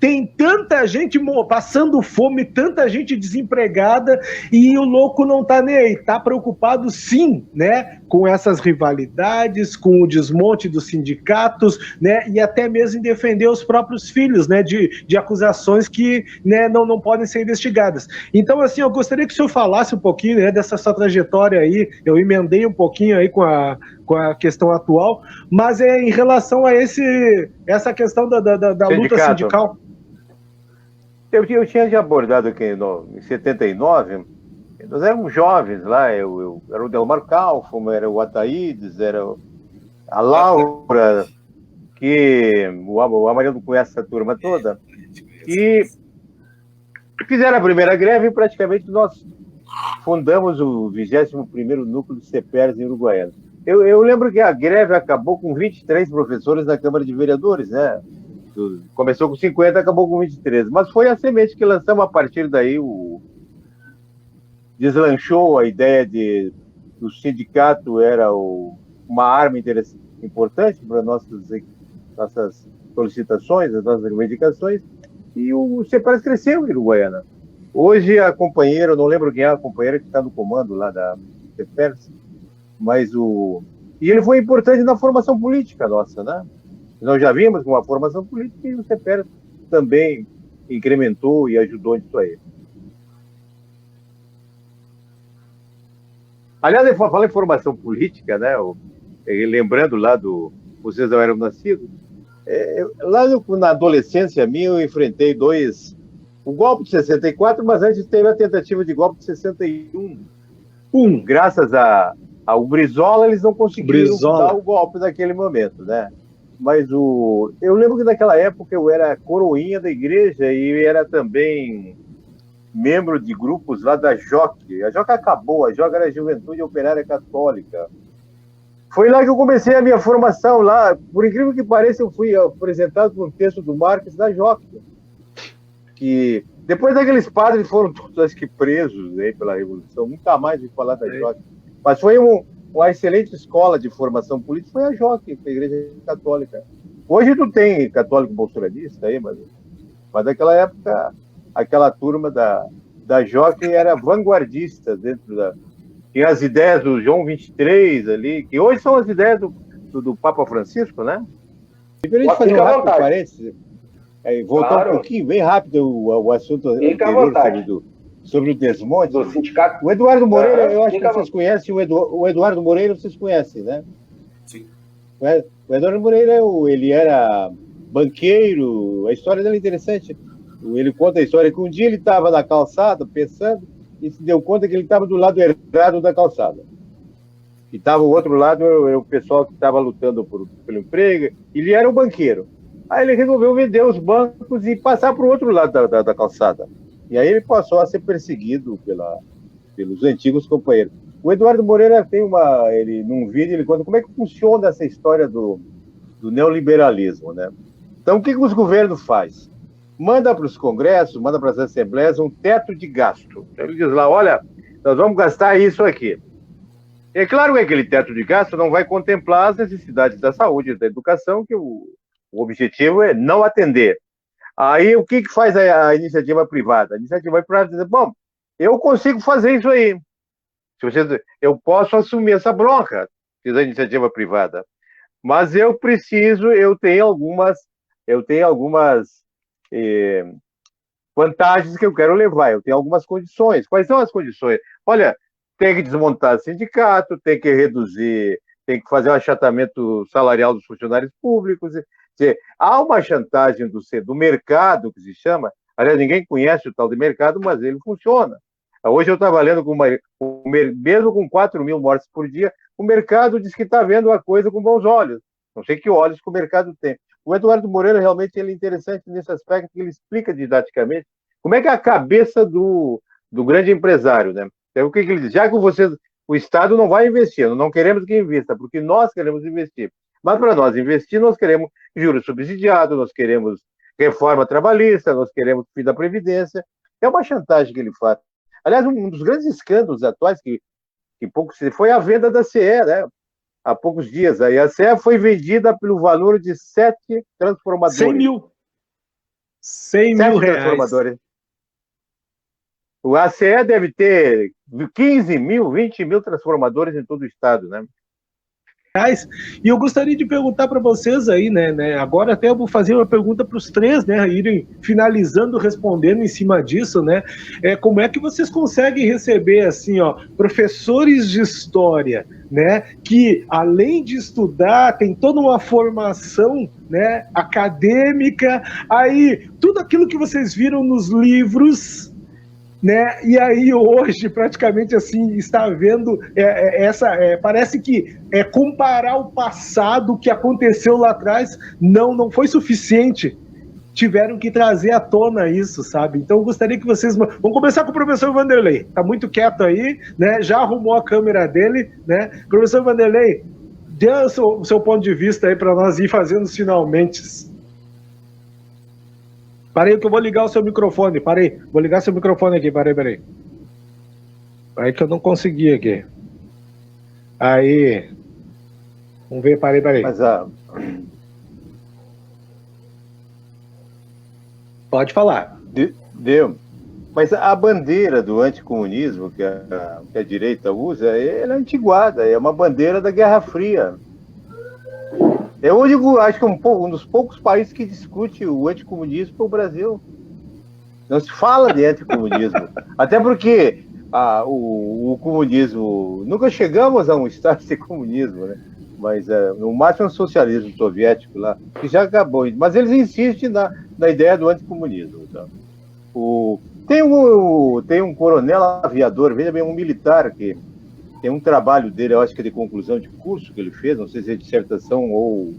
Tem tanta gente passando fome, tanta gente desempregada e o louco não tá nem aí. Tá preocupado, sim, né, com essas rivalidades, com o desmonte dos sindicatos, né, e até mesmo em defender os próprios filhos, né, de acusações que, né, não podem ser investigadas. Então, assim, eu gostaria que o senhor falasse um pouquinho, né, dessa sua trajetória aí. Eu emendei um pouquinho aí com a questão atual, mas em relação a essa questão da luta sindical. Eu tinha já abordado aqui em 79, nós éramos jovens lá, era o Delmar Kaufmann, era o Ataídes, era a Laura, que o Amarildo conhece essa turma toda, e fizeram a primeira greve e praticamente nós fundamos o 21º núcleo de CEPERS em Uruguaiana. Eu lembro que a greve acabou com 23 professores na Câmara de Vereadores, né? Começou com 50, acabou com 23. Mas foi a semente que lançamos. A partir daí, deslanchou a ideia de que o sindicato era uma arma importante para nossas solicitações, as nossas reivindicações, e o CEPERS cresceu em Uruguaiana. Hoje, a companheira, eu não lembro quem é a companheira que está no comando lá da CEPERS, mas e ele foi importante na formação política nossa, né? Nós já vimos com a formação política e o CEPERS também incrementou e ajudou nisso aí. Aliás, eu falo em formação política, né? Lembrando lá vocês não eram nascidos, lá na adolescência minha eu enfrentei o golpe de 64, mas antes teve a tentativa de golpe de 61. Graças ao Brizola, eles não conseguiram dar o golpe naquele momento, né? Mas eu lembro que naquela época eu era coroinha da igreja e era também membro de grupos lá da JOC. A JOC acabou, a JOC era a Juventude Operária Católica. Foi lá que eu comecei a minha formação lá. Por incrível que pareça, eu fui apresentado por um texto do Marques da JOC. Que depois daqueles padres foram todos, acho que, presos aí pela Revolução. Nunca mais vi falar da JOC. Mas foi uma excelente escola de formação política, foi a JOC, a Igreja Católica. Hoje não tem católico bolsonarista aí, mas naquela época, aquela turma da JOC era vanguardista dentro tinha as ideias do João 23 ali, que hoje são as ideias do Papa Francisco, né? Diferente de fazer um rápido parênteses, voltar um pouquinho, bem rápido, o assunto anterior sobre o desmonte do sindicato. O Eduardo Moreira, eu acho que vocês conhecem, o Eduardo Moreira vocês conhecem, né? Sim. O Eduardo Moreira, ele era banqueiro, a história dele é interessante. Ele conta a história que um dia ele estava na calçada, pensando, e se deu conta que ele estava do lado errado da calçada. E estava o outro lado, era o pessoal que estava lutando pelo emprego, ele era um banqueiro. Aí ele resolveu vender os bancos e passar para o outro lado da calçada. E aí ele passou a ser perseguido pelos antigos companheiros. O Eduardo Moreira tem num vídeo, ele conta como é que funciona essa história do neoliberalismo, né? Então, o que os governos fazem? Manda para os congressos, manda para as assembleias um teto de gasto. Então, ele diz lá, olha, nós vamos gastar isso aqui. É claro que aquele teto de gasto não vai contemplar as necessidades da saúde e da educação, que o objetivo é não atender. Aí, o que faz a iniciativa privada? A iniciativa privada diz, bom, eu consigo fazer isso aí. Eu posso assumir essa bronca, fiz a iniciativa privada. Mas eu tenho algumas vantagens que eu quero levar, eu tenho algumas condições. Quais são as condições? Olha, tem que desmontar o sindicato, tem que reduzir, tem que fazer um achatamento salarial dos funcionários públicos. Há uma chantagem do mercado, que se chama, aliás, ninguém conhece o tal de mercado, mas ele funciona. Hoje eu estava lendo mesmo com 4 mil mortes por dia, o mercado diz que está vendo a coisa com bons olhos. Não sei que olhos que o mercado tem. O Eduardo Moreira realmente ele é interessante nesse aspecto, que ele explica didaticamente como é que é a cabeça do grande empresário, né? Então, o que ele diz? Já que o Estado não vai investir, não queremos que invista, porque nós queremos investir. Mas para nós investir, nós queremos juros subsidiados, nós queremos reforma trabalhista, nós queremos fim da Previdência. É uma chantagem que ele faz. Aliás, um dos grandes escândalos atuais que pouco foi a venda da CE, né? Há poucos dias. Aí a CE foi vendida pelo valor de 7 transformadores. 100 mil. 100 mil reais. Transformadores. O ACE deve ter 15 mil, 20 mil transformadores em todo o estado, né? E eu gostaria de perguntar para vocês aí, né? Agora até eu vou fazer uma pergunta para os três, né? Irem finalizando, respondendo em cima disso, né? Como é que vocês conseguem receber, assim, ó, professores de história, né? Que além de estudar, tem toda uma formação, né? Acadêmica, aí tudo aquilo que vocês viram nos livros, né? E aí hoje praticamente assim está vendo parece que comparar o passado, o que aconteceu lá atrás não foi suficiente, tiveram que trazer à tona isso, sabe? Então eu gostaria que vocês... Vamos começar com o professor Vanderlei, tá muito quieto aí, né? Já arrumou a câmera dele, né? Professor Vanderlei, dê o seu ponto de vista aí para nós ir fazendo os finalmente. Parei que eu vou ligar o seu microfone, vou ligar seu microfone aqui, parei. Aí que eu não consegui aqui. Aí, vamos ver, parei. Mas Pode falar. Deu. Mas a bandeira do anticomunismo que a direita usa, ela é antiguada, é uma bandeira da Guerra Fria. Eu digo, acho que um dos poucos países que discute o anticomunismo é o Brasil. Não se fala de anticomunismo. Até porque o comunismo... Nunca chegamos a um estado de comunismo, né? Mas no máximo é um socialismo soviético lá, que já acabou. Mas eles insistem na ideia do anticomunismo. Então. Tem um coronel aviador, veja bem, um militar que... Tem um trabalho dele, eu acho que é de conclusão de curso que ele fez, não sei se é dissertação ou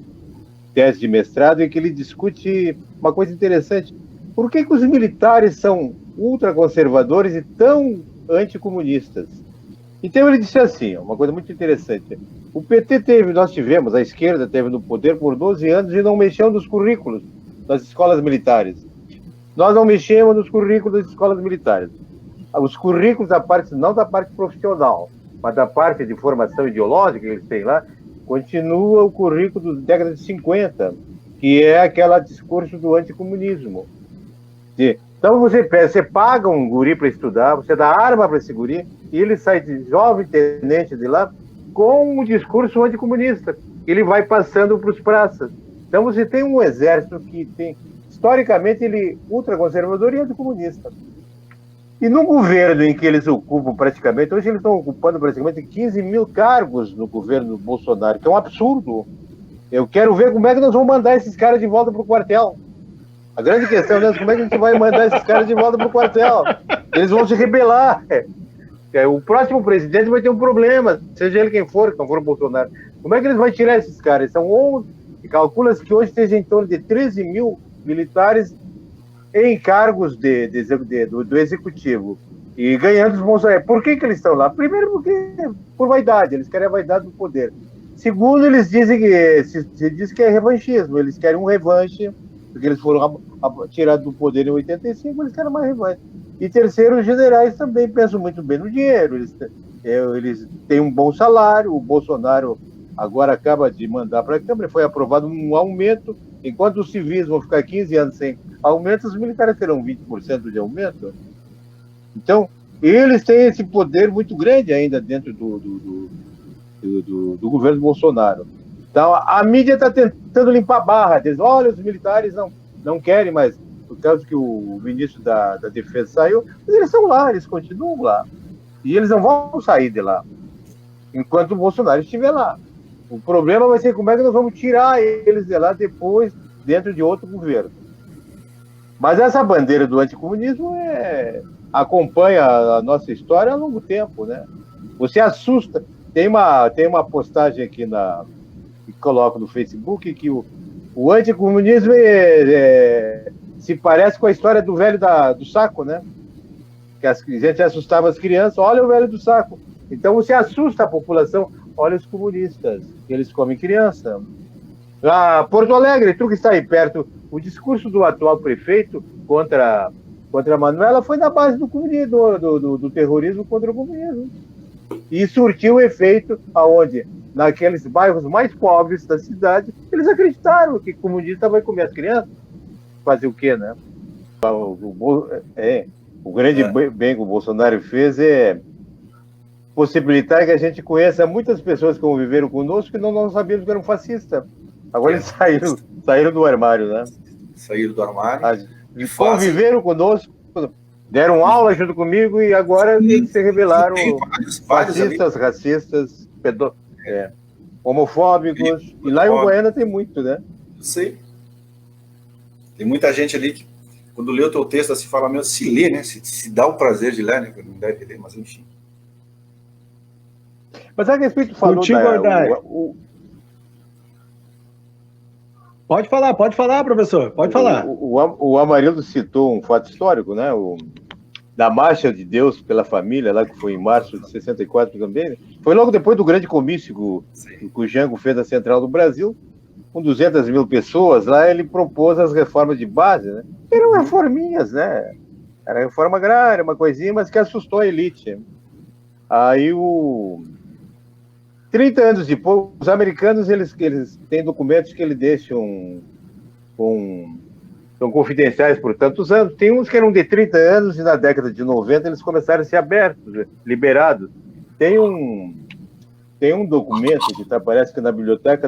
tese de mestrado, em que ele discute uma coisa interessante. Por que os militares são ultraconservadores e tão anticomunistas? Então ele disse assim, uma coisa muito interessante. O PT a esquerda teve no poder por 12 anos e não mexeu nos currículos das escolas militares. Nós não mexemos nos currículos das escolas militares. Os currículos não da parte profissional, mas da parte de formação ideológica que eles têm lá, continua o currículo da década de 50, que é aquele discurso do anticomunismo. Então você paga um guri para estudar, você dá arma para esse guri, e ele sai de jovem tenente de lá com um discurso anticomunista. Ele vai passando para os praças. Então você tem um exército que tem, historicamente, ele ultraconservador e anticomunista. E no governo em que eles ocupam praticamente, hoje eles estão ocupando praticamente 15 mil cargos no governo do Bolsonaro, que é um absurdo. Eu quero ver como é que nós vamos mandar esses caras de volta para o quartel. A grande questão é como é que a gente vai mandar esses caras de volta para o quartel. Eles vão se rebelar. O próximo presidente vai ter um problema, seja ele quem for, não for o Bolsonaro. Como é que eles vão tirar esses caras? São 11, calcula-se que hoje esteja em torno de 13 mil militares em cargos do executivo e ganhando os bons. Por que eles estão lá? Primeiro, porque por vaidade, eles querem a vaidade do poder. Segundo, eles dizem que é revanchismo, eles querem um revanche, porque eles foram tirados do poder em 85, eles querem mais revanche. E terceiro, os generais também pensam muito bem no dinheiro, eles têm um bom salário, o Bolsonaro agora acaba de mandar para a Câmara, foi aprovado um aumento, enquanto os civis vão ficar 15 anos sem aumento, os militares terão 20% de aumento. Então, eles têm esse poder muito grande ainda dentro do governo Bolsonaro. Então, a mídia está tentando limpar a barra, diz, olha, os militares não querem mais, por causa que o ministro da Defesa saiu, mas eles estão lá, eles continuam lá. E eles não vão sair de lá, enquanto o Bolsonaro estiver lá. O problema vai ser como é que nós vamos tirar eles de lá depois, dentro de outro governo. Mas essa bandeira do anticomunismo acompanha a nossa história há longo tempo, né? Você assusta. Tem uma postagem aqui que coloco no Facebook que o anticomunismo se parece com a história do velho do saco, né? Que a gente assustava as crianças, olha o velho do saco. Então você assusta a população, olha os comunistas, eles comem criança. Porto Alegre, tu que está aí perto, o discurso do atual prefeito contra a Manuela foi na base do comunismo, do terrorismo contra o comunismo. E surtiu efeito aonde, naqueles bairros mais pobres da cidade, eles acreditaram que o comunista vai comer as crianças. Fazer o quê, né? O grande bem que o Bolsonaro fez é possibilitar que a gente conheça muitas pessoas que conviveram conosco que não sabíamos que eram fascistas. Agora eles saíram do armário, né? Saíram do armário. E conviveram conosco, deram aula junto comigo e agora eles se revelaram fascistas, racistas, homofóbicos. E lá em Uruguaiana tem muito, né? Eu sei. Tem muita gente ali que, quando lê o teu texto, assim, fala mesmo, se lê, né? Se dá o prazer de ler, né? Não deve ler, mas enfim. Mas a respeito falou Contigo, Pode falar, professor, pode falar. O Amarildo citou um fato histórico, né? Da Marcha de Deus pela Família, lá que foi em março de 64 também. Né? Foi logo depois do grande comício que o Jango fez na Central do Brasil, com 200 mil pessoas. Lá ele propôs as reformas de base, né? Eram reforminhas, né? Era reforma agrária, uma coisinha, mas que assustou a elite. Aí 30 anos depois, os americanos eles têm documentos que eles deixam são confidenciais por tantos anos. Tem uns que eram de 30 anos e na década de 90 eles começaram a ser abertos, liberados. Tem um documento que parece que na biblioteca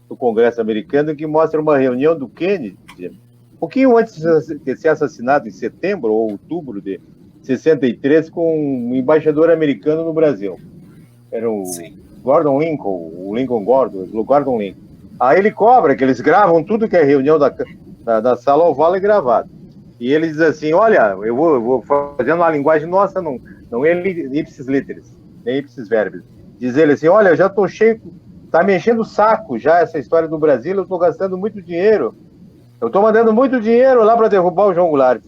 do Congresso americano que mostra uma reunião do Kennedy, um pouquinho antes de ser assassinado, em setembro ou outubro de 63, com um embaixador americano no Brasil. Era o Gordon Lincoln, o Gordon Lincoln. Aí ele cobra que eles gravam tudo que é reunião da sala oval é gravado. E ele diz assim, olha, eu vou fazendo uma linguagem nossa, não é ipsis literis, nem ipsis verbis. Diz ele assim, olha, eu já tô cheio, tá me enchendo o saco já essa história do Brasil, eu tô gastando muito dinheiro. Eu tô mandando muito dinheiro lá para derrubar o João Goulart.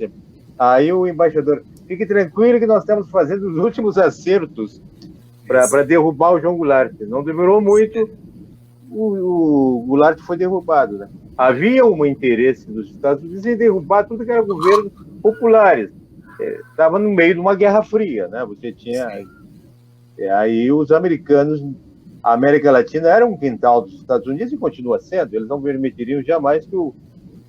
Aí o embaixador, fique tranquilo que nós estamos fazendo os últimos acertos para derrubar o João Goulart. Não demorou muito, o Goulart foi derrubado, né? Havia um interesse dos Estados Unidos em derrubar tudo que era governos populares. Estava no meio de uma guerra fria, né? Você tinha... Aí os americanos, a América Latina era um quintal dos Estados Unidos e continua sendo. Eles não permitiriam jamais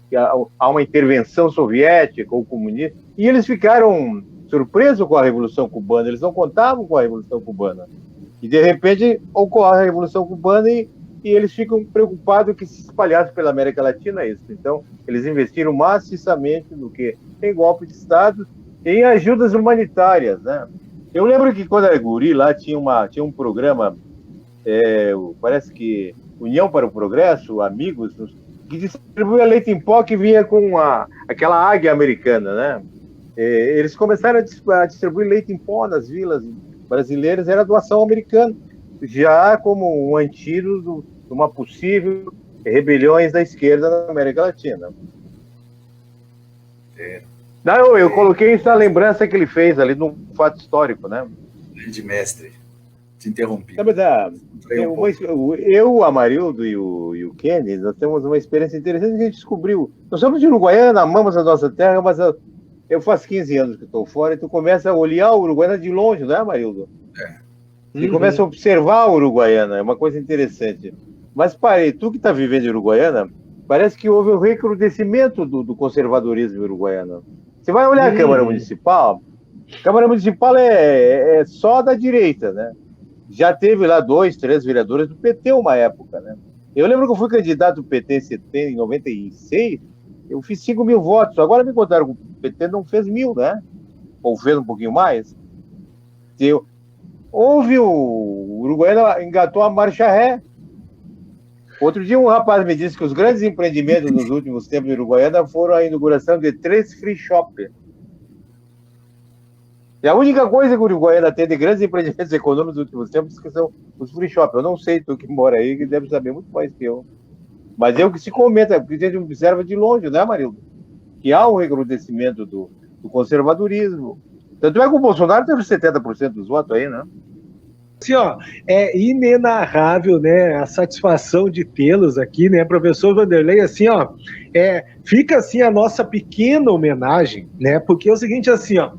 que há uma intervenção soviética ou comunista. E eles ficaram surpresos com a Revolução Cubana. Eles não contavam com a Revolução Cubana. E, de repente, ocorre a Revolução Cubana e eles ficam preocupados que se espalhasse pela América Latina isso. Então, eles investiram maciçamente no que? Em golpe de Estado e em ajudas humanitárias, né? Eu lembro que quando era guri lá tinha um programa, parece que União para o Progresso, Amigos, que distribuía leite em pó que vinha com aquela águia americana, né? Eles começaram a distribuir leite em pó nas vilas brasileiras, era doação americana, já como um antídoto de uma possível rebeliões da esquerda na América Latina. Não, eu coloquei essa lembrança que ele fez ali num fato histórico, né? Grande mestre, te interrompi. Eu, o Amarildo e o Kenny, nós temos uma experiência interessante que a gente descobriu. Nós somos de Uruguaiana, amamos a nossa terra, mas eu faço 15 anos que estou fora e tu começa a olhar o Uruguaiana de longe, não é, Amarildo? E começa a observar a Uruguaiana, é uma coisa interessante. Mas tu que está vivendo em Uruguaiana, parece que houve um recrudescimento do conservadorismo uruguaiano. Você vai olhar a Câmara Municipal é só da direita, né? Já teve lá 2, 3 vereadores do PT uma época, né? Eu lembro que eu fui candidato do PT em 96, eu fiz 5 mil votos. Agora me contaram que o PT não fez 1.000, né? Ou fez um pouquinho mais. Houve o Uruguaiana engatou a marcha ré. Outro dia um rapaz me disse que os grandes empreendimentos nos últimos tempos de Uruguaiana foram a inauguração de 3 free shop. E a única coisa que o Uruguaiana tem de grandes empreendimentos econômicos nos últimos tempos que são os free shop. Eu não sei, tu que mora aí, que deve saber muito mais que eu. Mas é o que se comenta, porque a gente observa de longe, né, Marildo? Que há um recrudescimento do conservadorismo. Tanto é que o Bolsonaro teve 70% dos votos aí, né? Assim, ó, é inenarrável, né, a satisfação de tê-los aqui, né, professor Vanderlei, assim, ó, fica assim a nossa pequena homenagem, né, porque é o seguinte, assim, ó,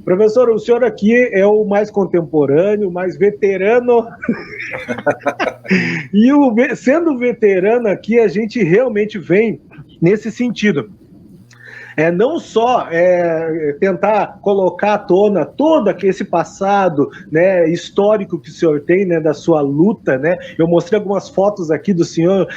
professor, o senhor aqui é o mais contemporâneo, o mais veterano, e sendo veterano aqui, a gente realmente vem nesse sentido. Não só tentar colocar à tona todo esse passado, né, histórico que o senhor tem, né, da sua luta, né? Eu mostrei algumas fotos aqui do senhor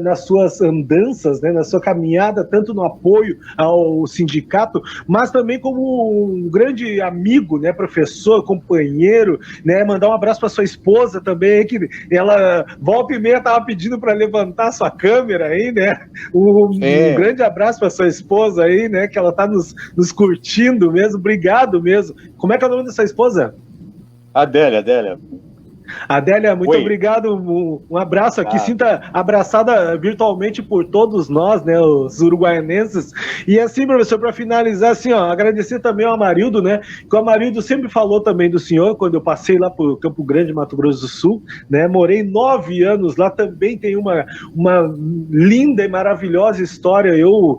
nas suas andanças, né, na sua caminhada, tanto no apoio ao sindicato, mas também como um grande amigo, né, professor, companheiro, né? Mandar um abraço para sua esposa também, que ela volta e meia estava pedindo para levantar sua câmera aí, né? Um grande abraço para sua esposa aí, né? Que ela tá nos curtindo mesmo. Obrigado mesmo. Como é que é o nome dessa esposa? Adélia. Adélia, muito obrigado. Um abraço aqui. Sinta abraçada virtualmente por todos nós, né, os uruguaianenses. E assim, professor, para finalizar, assim, ó, agradecer também ao Amarildo, né, que o Amarildo sempre falou também do senhor, quando eu passei lá por Campo Grande, Mato Grosso do Sul, né, morei 9 anos lá, também tem uma linda e maravilhosa história. Eu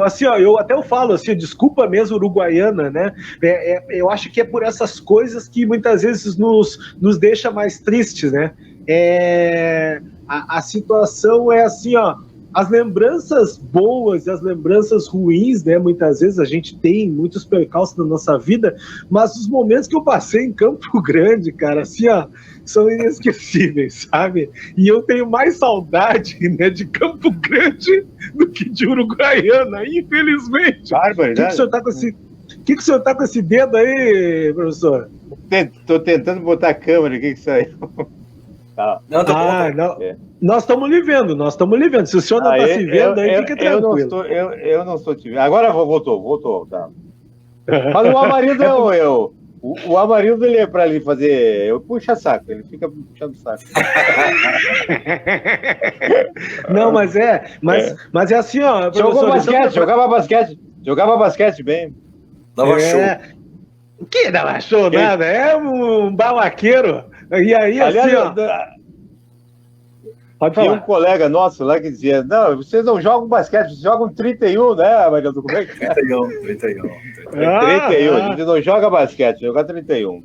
assim, ó, eu até falo assim, desculpa mesmo, uruguaiana, né, eu acho que é por essas coisas que muitas vezes nos deixa mais tristes, né? A situação é assim, ó, as lembranças boas e as lembranças ruins, né? Muitas vezes a gente tem muitos percalços na nossa vida, mas os momentos que eu passei em Campo Grande, cara, assim, ó, são inesquecíveis, sabe? E eu tenho mais saudade, né, de Campo Grande do que de Uruguaiana, infelizmente. Barbaridade. O que o senhor tá com esse dedo aí, professor? Tô tentando botar a câmera aqui que saiu. Tá. Não. Nós estamos lhe vendo, Se o senhor não está se vendo, aí fica tranquilo. Eu não estou te vendo. Agora voltou. Tá. Mas o Amarildo o Amarildo, ele é para ele fazer. Eu puxo saco, ele fica puxando saco. Não, mas é assim, ó. Jogava basquete bem. Dava show. Que não achou nada, é um balaqueiro. E aí, aliás, assim, ó. Pode falar. Tinha um colega nosso lá que dizia: não, vocês não jogam basquete, vocês jogam 31, né, Maria do Como é que é? 31. 31, a gente não joga basquete, joga 31.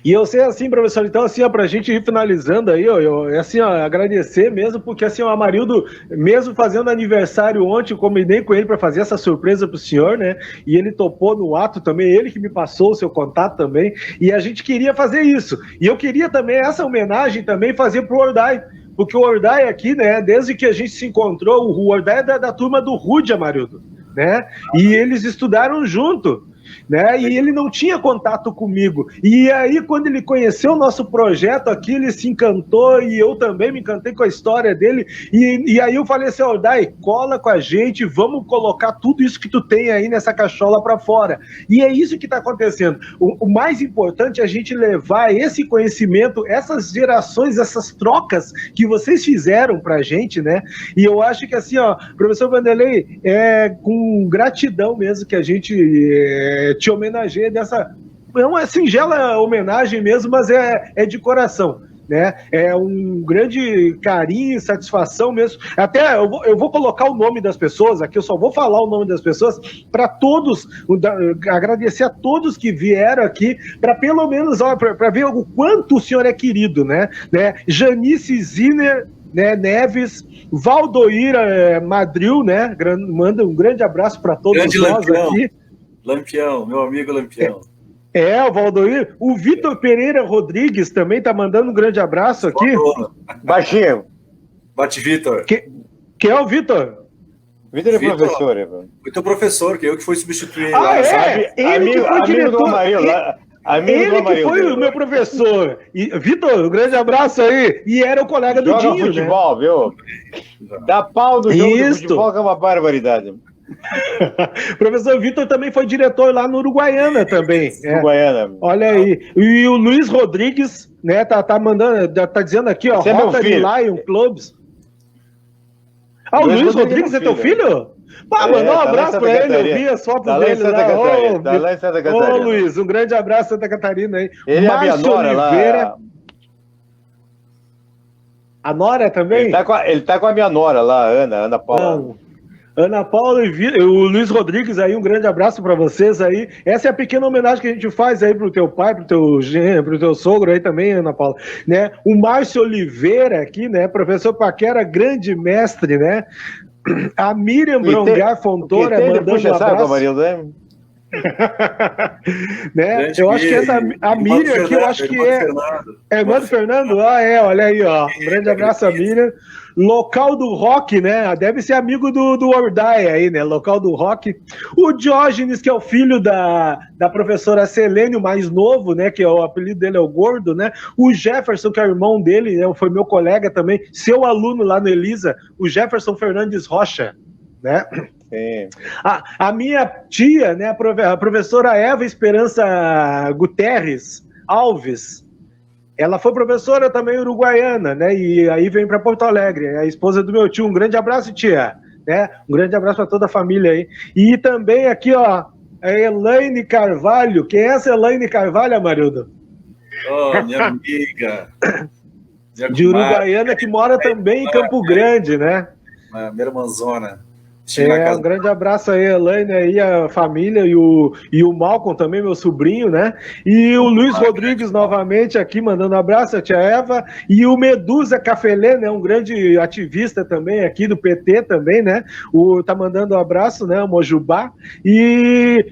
E eu sei assim, professor, então assim, ó, pra gente ir finalizando aí, ó, assim, ó, agradecer mesmo, porque assim, o Amarildo, mesmo fazendo aniversário ontem, eu combinei com ele para fazer essa surpresa pro senhor, né, e ele topou no ato também, ele que me passou o seu contato também, e a gente queria fazer isso, e eu queria também essa homenagem também fazer pro Ordai, porque o Ordai aqui, né, desde que a gente se encontrou, o Ordai é da turma do Rude, Amarildo, né, e eles estudaram junto, né? E ele não tinha contato comigo. E aí, quando ele conheceu o nosso projeto aqui, ele se encantou e eu também me encantei com a história dele. E aí eu falei assim, Ordai, cola com a gente, vamos colocar tudo isso que tu tem aí nessa cachola para fora. E é isso que está acontecendo. O mais importante é a gente levar esse conhecimento, essas gerações, essas trocas que vocês fizeram para a gente, né? E eu acho que assim, ó, professor Vanderlei, é com gratidão mesmo que a gente te homenageia dessa... É uma singela homenagem mesmo, mas é de coração, né? É um grande carinho e satisfação mesmo. Até eu vou colocar o nome das pessoas aqui, eu só vou falar o nome das pessoas para todos, agradecer a todos que vieram aqui, para pelo menos, para ver o quanto o senhor é querido, né? Janice Ziner, né, Neves, Valdoir Madril, né? Manda um grande abraço para todos nós aqui. Lampião, meu amigo Lampião. O Valdoir. O Vitor Pereira Rodrigues também tá mandando um grande abraço aqui. Baixinho. Bate, Vitor. Quem é o Vitor? Vitor é professor. Vitor professor, que eu que fui substituir. Sabe? Ele que foi diretor. Do Amarildo, ele que foi o meu professor. Vitor, um grande abraço aí. E era o colega do Dinho, futebol, né? Viu? Dá pau do jogo do futebol, que é uma barbaridade. Professor Vitor também foi diretor lá no Uruguaiana também. Uruguaiana. Olha aí. E o Luiz Rodrigues, né, tá mandando, tá dizendo aqui, ó, Rotary Lion Clubs. Ah, o Luiz Rodrigues é teu filho? Pá, mandar um abraço pra ele, eu vi as fotos dele lá. Tá lá em Santa Catarina. Ô, Luiz, um grande abraço Santa Catarina aí. Ele Márcio é a minha nora Oliveira. Lá. A nora também? Ele tá com a minha nora lá, Ana Paula. Ana Paula e o Luiz Rodrigues aí, um grande abraço para vocês aí. Essa é a pequena homenagem que a gente faz aí pro teu pai, pro teu sogro aí também, Ana Paula, né? O Márcio Oliveira aqui, né? Professor Paquera, grande mestre, né? A Miriam Brongar Fontoura mandando um abraço. Marildo, né? Eu acho que essa a Miriam aqui, eu acho que é irmã do Fernando? Olha aí, ó. Um grande abraço a Miriam. Local do Rock, né? Deve ser amigo do Ordai aí, né? Local do Rock. O Diógenes, que é o filho da professora Selene, o mais novo, né? Que é o apelido dele é o Gordo, né? O Jefferson, que é o irmão dele, né? Foi meu colega também, seu aluno lá no Elisa, o Jefferson Fernandes Rocha, né? Sim. A minha tia, né? A professora Eva Esperança Guterres Alves, ela foi professora também uruguaiana, né? E aí vem para Porto Alegre, é a esposa do meu tio. Um grande abraço, tia, né? Um grande abraço para toda a família aí. E também aqui, ó, a Elaine Carvalho. Quem é essa Elaine Carvalho, Amarildo? Oh, minha amiga. De Uruguaiana, que mora também em Campo Grande, né? Minha irmãzona. Um grande abraço aí, Elaine, aí, a família, e o Malcolm também, meu sobrinho, né? E o Luiz Rodrigues novamente aqui, mandando um abraço, a tia Eva, e o Medusa Cafelê, né? Um grande ativista também aqui do PT também, né? Tá mandando um abraço, né? O Mojubá. E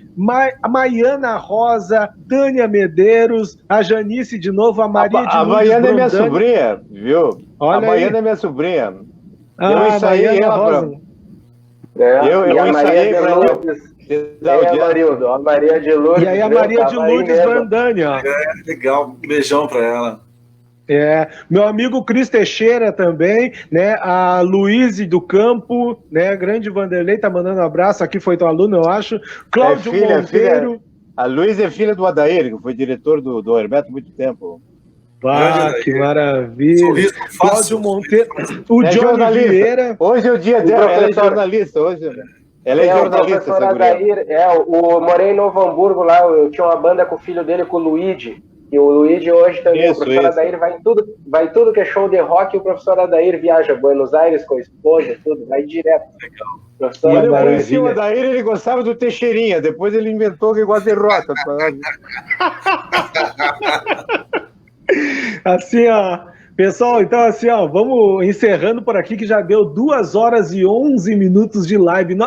a Maiana Rosa, Tânia Medeiros, a Janice de novo, a Maria de Lourdes. A Maiana é minha sobrinha, viu? Olha a Maiana é minha sobrinha. Eu ensaiei ela Rosa. E a Maria de Lourdes. A Maria de Lourdes. E aí a Maria de Lourdes Vandani, ó. Legal, um beijão pra ela. Meu amigo Cris Teixeira também, né? A Luíse do Campo, né? Grande Vanderlei tá mandando um abraço. Aqui foi teu aluno, eu acho. Cláudio Monteiro. A Luísa é filha do Adair, que foi diretor do Hermeto há muito tempo. Que maravilha. Cláudio Monteiro. O Johnny Vieira. Hoje é o dia dela, ela é jornalista. Ela é jornalista, essa Adair, morei em Novo Hamburgo lá, eu tinha uma banda com o filho dele, com o Luigi. E o Luigi hoje também, o professor Adair vai em tudo que é show de rock, e o professor Adair viaja a Buenos Aires com a esposa, tudo, vai direto. Legal. Quando eu conheci o Adair, ele gostava do Teixeirinha, depois ele inventou que gosta de rock. Assim, ó, pessoal, então assim, ó, vamos encerrando por aqui, que já deu 2 horas e 11 minutos de live.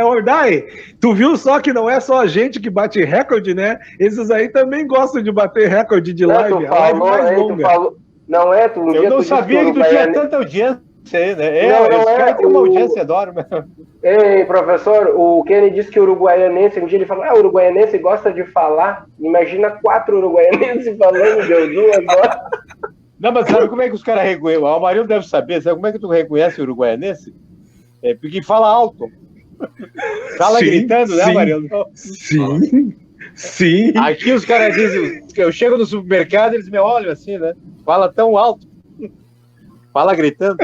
Ordai, tu viu só que não é só a gente que bate recorde, né? Esses aí também gostam de bater recorde de live, a live mais longa. Eu não sabia que tu tinha tanta audiência aí, né? Esse cara tem uma audiência enorme. Ei, professor, o Kenny disse que o uruguaianense, um dia ele falou, o uruguaianense gosta de falar, imagina 4 uruguaianenses falando, deu 2 horas. Não, mas sabe como é que os caras reconhecem? O Almarildo deve saber, sabe como é que tu reconhece o uruguaianense? Porque fala alto. Fala gritando, né, Almarildo? Sim. Aqui os caras dizem, eu chego no supermercado e eles me olham assim, né? Fala tão alto. Fala gritando.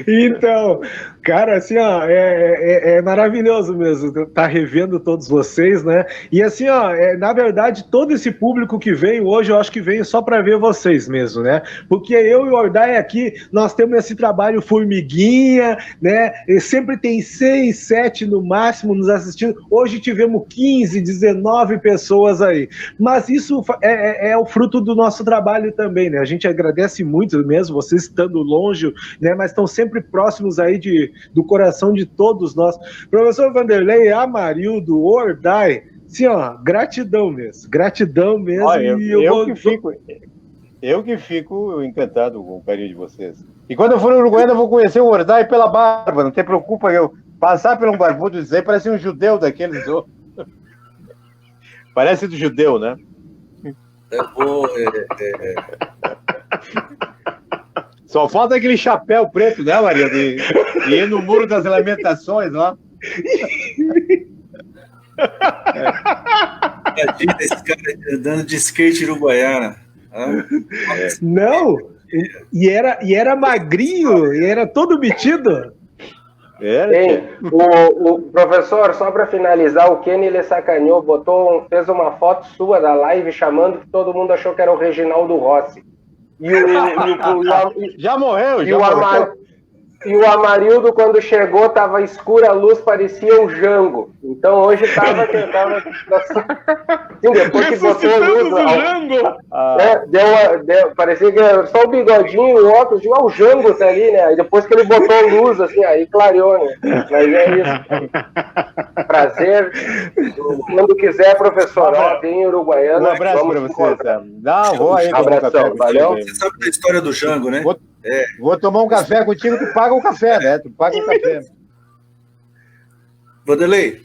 Então, cara, assim, ó, é maravilhoso mesmo tá revendo todos vocês, né? E assim, ó, na verdade, todo esse público que veio hoje, eu acho que veio só para ver vocês mesmo, né? Porque eu e o Ordai aqui, nós temos esse trabalho formiguinha, né? E sempre tem 6, 7 no máximo nos assistindo. Hoje tivemos 15, 19 pessoas aí. Mas isso é o fruto do nosso trabalho também, né? A gente agradece muito mesmo, vocês estando longe, né? Mas estão sempre próximos aí do coração de todos nós. Professor Vanderlei, Amarildo, Ordai, assim, ó, gratidão mesmo. Olha, eu que fico encantado com o carinho de vocês. E quando eu for no Uruguai, eu vou conhecer o Ordai pela barba, não te preocupa, eu passar por um barbudo e dizer, parece um judeu daqueles. Parece do judeu, né? Só falta aquele chapéu preto, né, Maria? De ir no Muro das Lamentações lá. Imagina esse cara andando de skate uruguaiana. Não, e era magrinho, e era todo metido. Hein, o professor, só para finalizar, o Kenny ele sacaneou, fez uma foto sua da live chamando que todo mundo achou que era o Reginaldo Rossi. Já morreu, já morreu. E o Amarildo, quando chegou, tava escura a luz, parecia o Jango. Então hoje tava sim, depois que botou a luz. Parecia que era só o bigodinho, o óculos, o Jango tá ali, né? Aí depois que ele botou a luz, assim, aí clareou, né? Mas é isso. Prazer. Quando quiser, professor, vem Uruguaiana. Um abraço pra você, Sam. Dá vou aí. Um abração, valeu. Você sabe da história do Jango, né? Vou tomar um café contigo, tu paga o café, né? Tu paga o café. Vanderlei,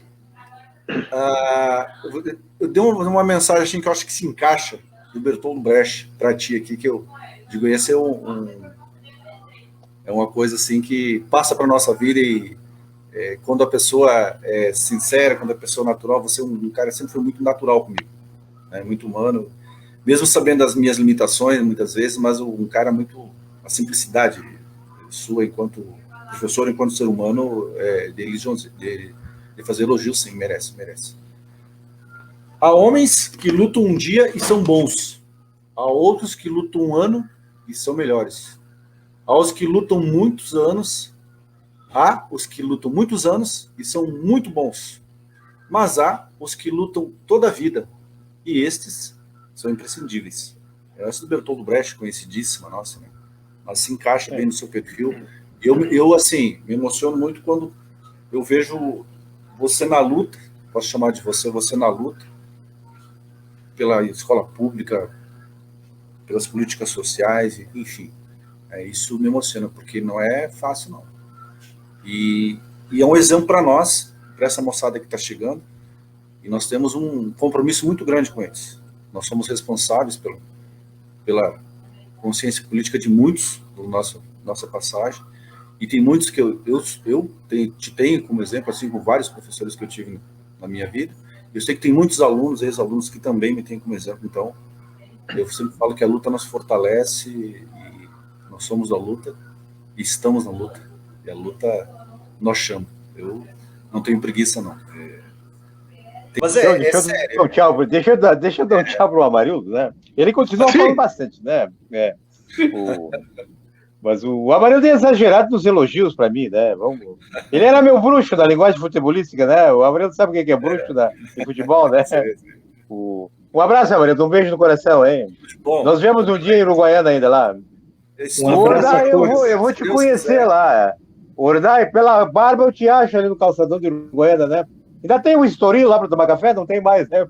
eu dei uma mensagem assim, que eu acho que se encaixa do Bertoldo Brecht para ti aqui, que eu digo, ia ser é uma coisa assim que passa para nossa vida e quando a pessoa é sincera, quando a pessoa é natural, você é um cara que sempre foi muito natural comigo, né? Muito humano, mesmo sabendo das minhas limitações muitas vezes, mas um cara muito... A simplicidade sua enquanto professor, enquanto ser humano, de fazer elogios, sim, merece. Há homens que lutam um dia e são bons. Há outros que lutam um ano e são melhores. Há os que lutam muitos anos. Há os que lutam muitos anos e são muito bons. Mas há os que lutam toda a vida. E estes são imprescindíveis. Essa do Bertoldo Brecht, conhecidíssima, nossa, né? Ela se encaixa bem no seu perfil. Eu, assim, me emociono muito quando eu vejo você na luta, posso chamar de você na luta, pela escola pública, pelas políticas sociais, enfim. Isso me emociona, porque não é fácil, não. E é um exemplo para nós, para essa moçada que está chegando, e nós temos um compromisso muito grande com eles. Nós somos responsáveis pela consciência política de muitos da nossa passagem, e tem muitos que eu te tenho como exemplo, assim como vários professores que eu tive na minha vida. Eu sei que tem muitos alunos, ex-alunos, que também me têm como exemplo. Então, eu sempre falo que a luta nos fortalece, e nós somos a luta, e estamos na luta, e a luta nós chama. Eu não tenho preguiça, não. Mas sério. Deixa eu dar um tchau pro Amarildo, né? Ele continua falando bastante, né? Mas o Amarildo é exagerado nos elogios para mim, né? Ele era meu bruxo da linguagem futebolística, né? O Amarildo sabe o que é bruxo de futebol, né? Um abraço, Amarildo, um beijo no coração, hein? Bom, nós vemos um dia em Uruguaiana ainda lá. Ordai, eu vou te conhecer lá. Ordai, pela barba eu te acho ali no calçadão de Uruguaiana, né? Ainda tem um Estoril lá para tomar café? Não tem mais, né?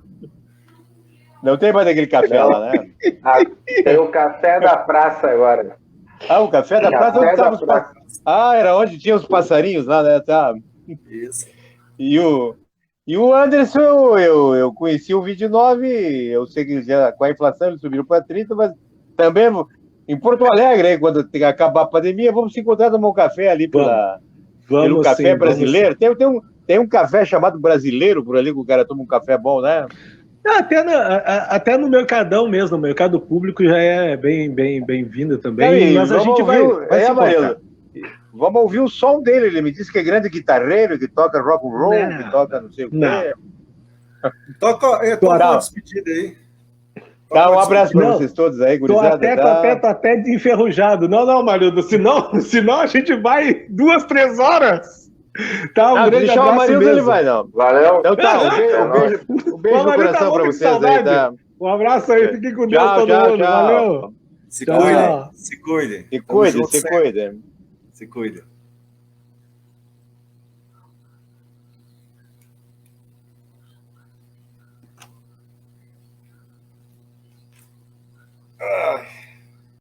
Não tem mais aquele café lá, né? Tem o café da praça agora. O café da praça? Onde estavam os passarinhos? Era onde tinha os passarinhos lá, né? Tá. Isso. E o Anderson, eu conheci o 29, eu sei que já, com a inflação eles subiram para 30, mas também em Porto Alegre, aí, quando acabar a pandemia, vamos se encontrar tomar um café ali pelo café brasileiro. Tem um café chamado brasileiro por ali, que o cara toma um café bom, né? Até no Mercadão mesmo, no mercado público já é bem-vindo também. Mas a gente vai se encontrar. Vamos ouvir o som dele. Ele me disse que é grande guitarreiro, que toca rock and roll, que toca não sei o quê. Toca uma despedida aí. Tá, um abraço para vocês todos aí, gurizada. Tô até enferrujado. Não, Marildo, senão a gente vai 2-3 horas. Tá, um grande abraço. O Marildo ele vai, não. Valeu. Então tá, um beijo no coração para vocês aí, tá? Um abraço aí, fiquem com Deus todo mundo. Tchau. Valeu. Se cuidem. Se cuidem.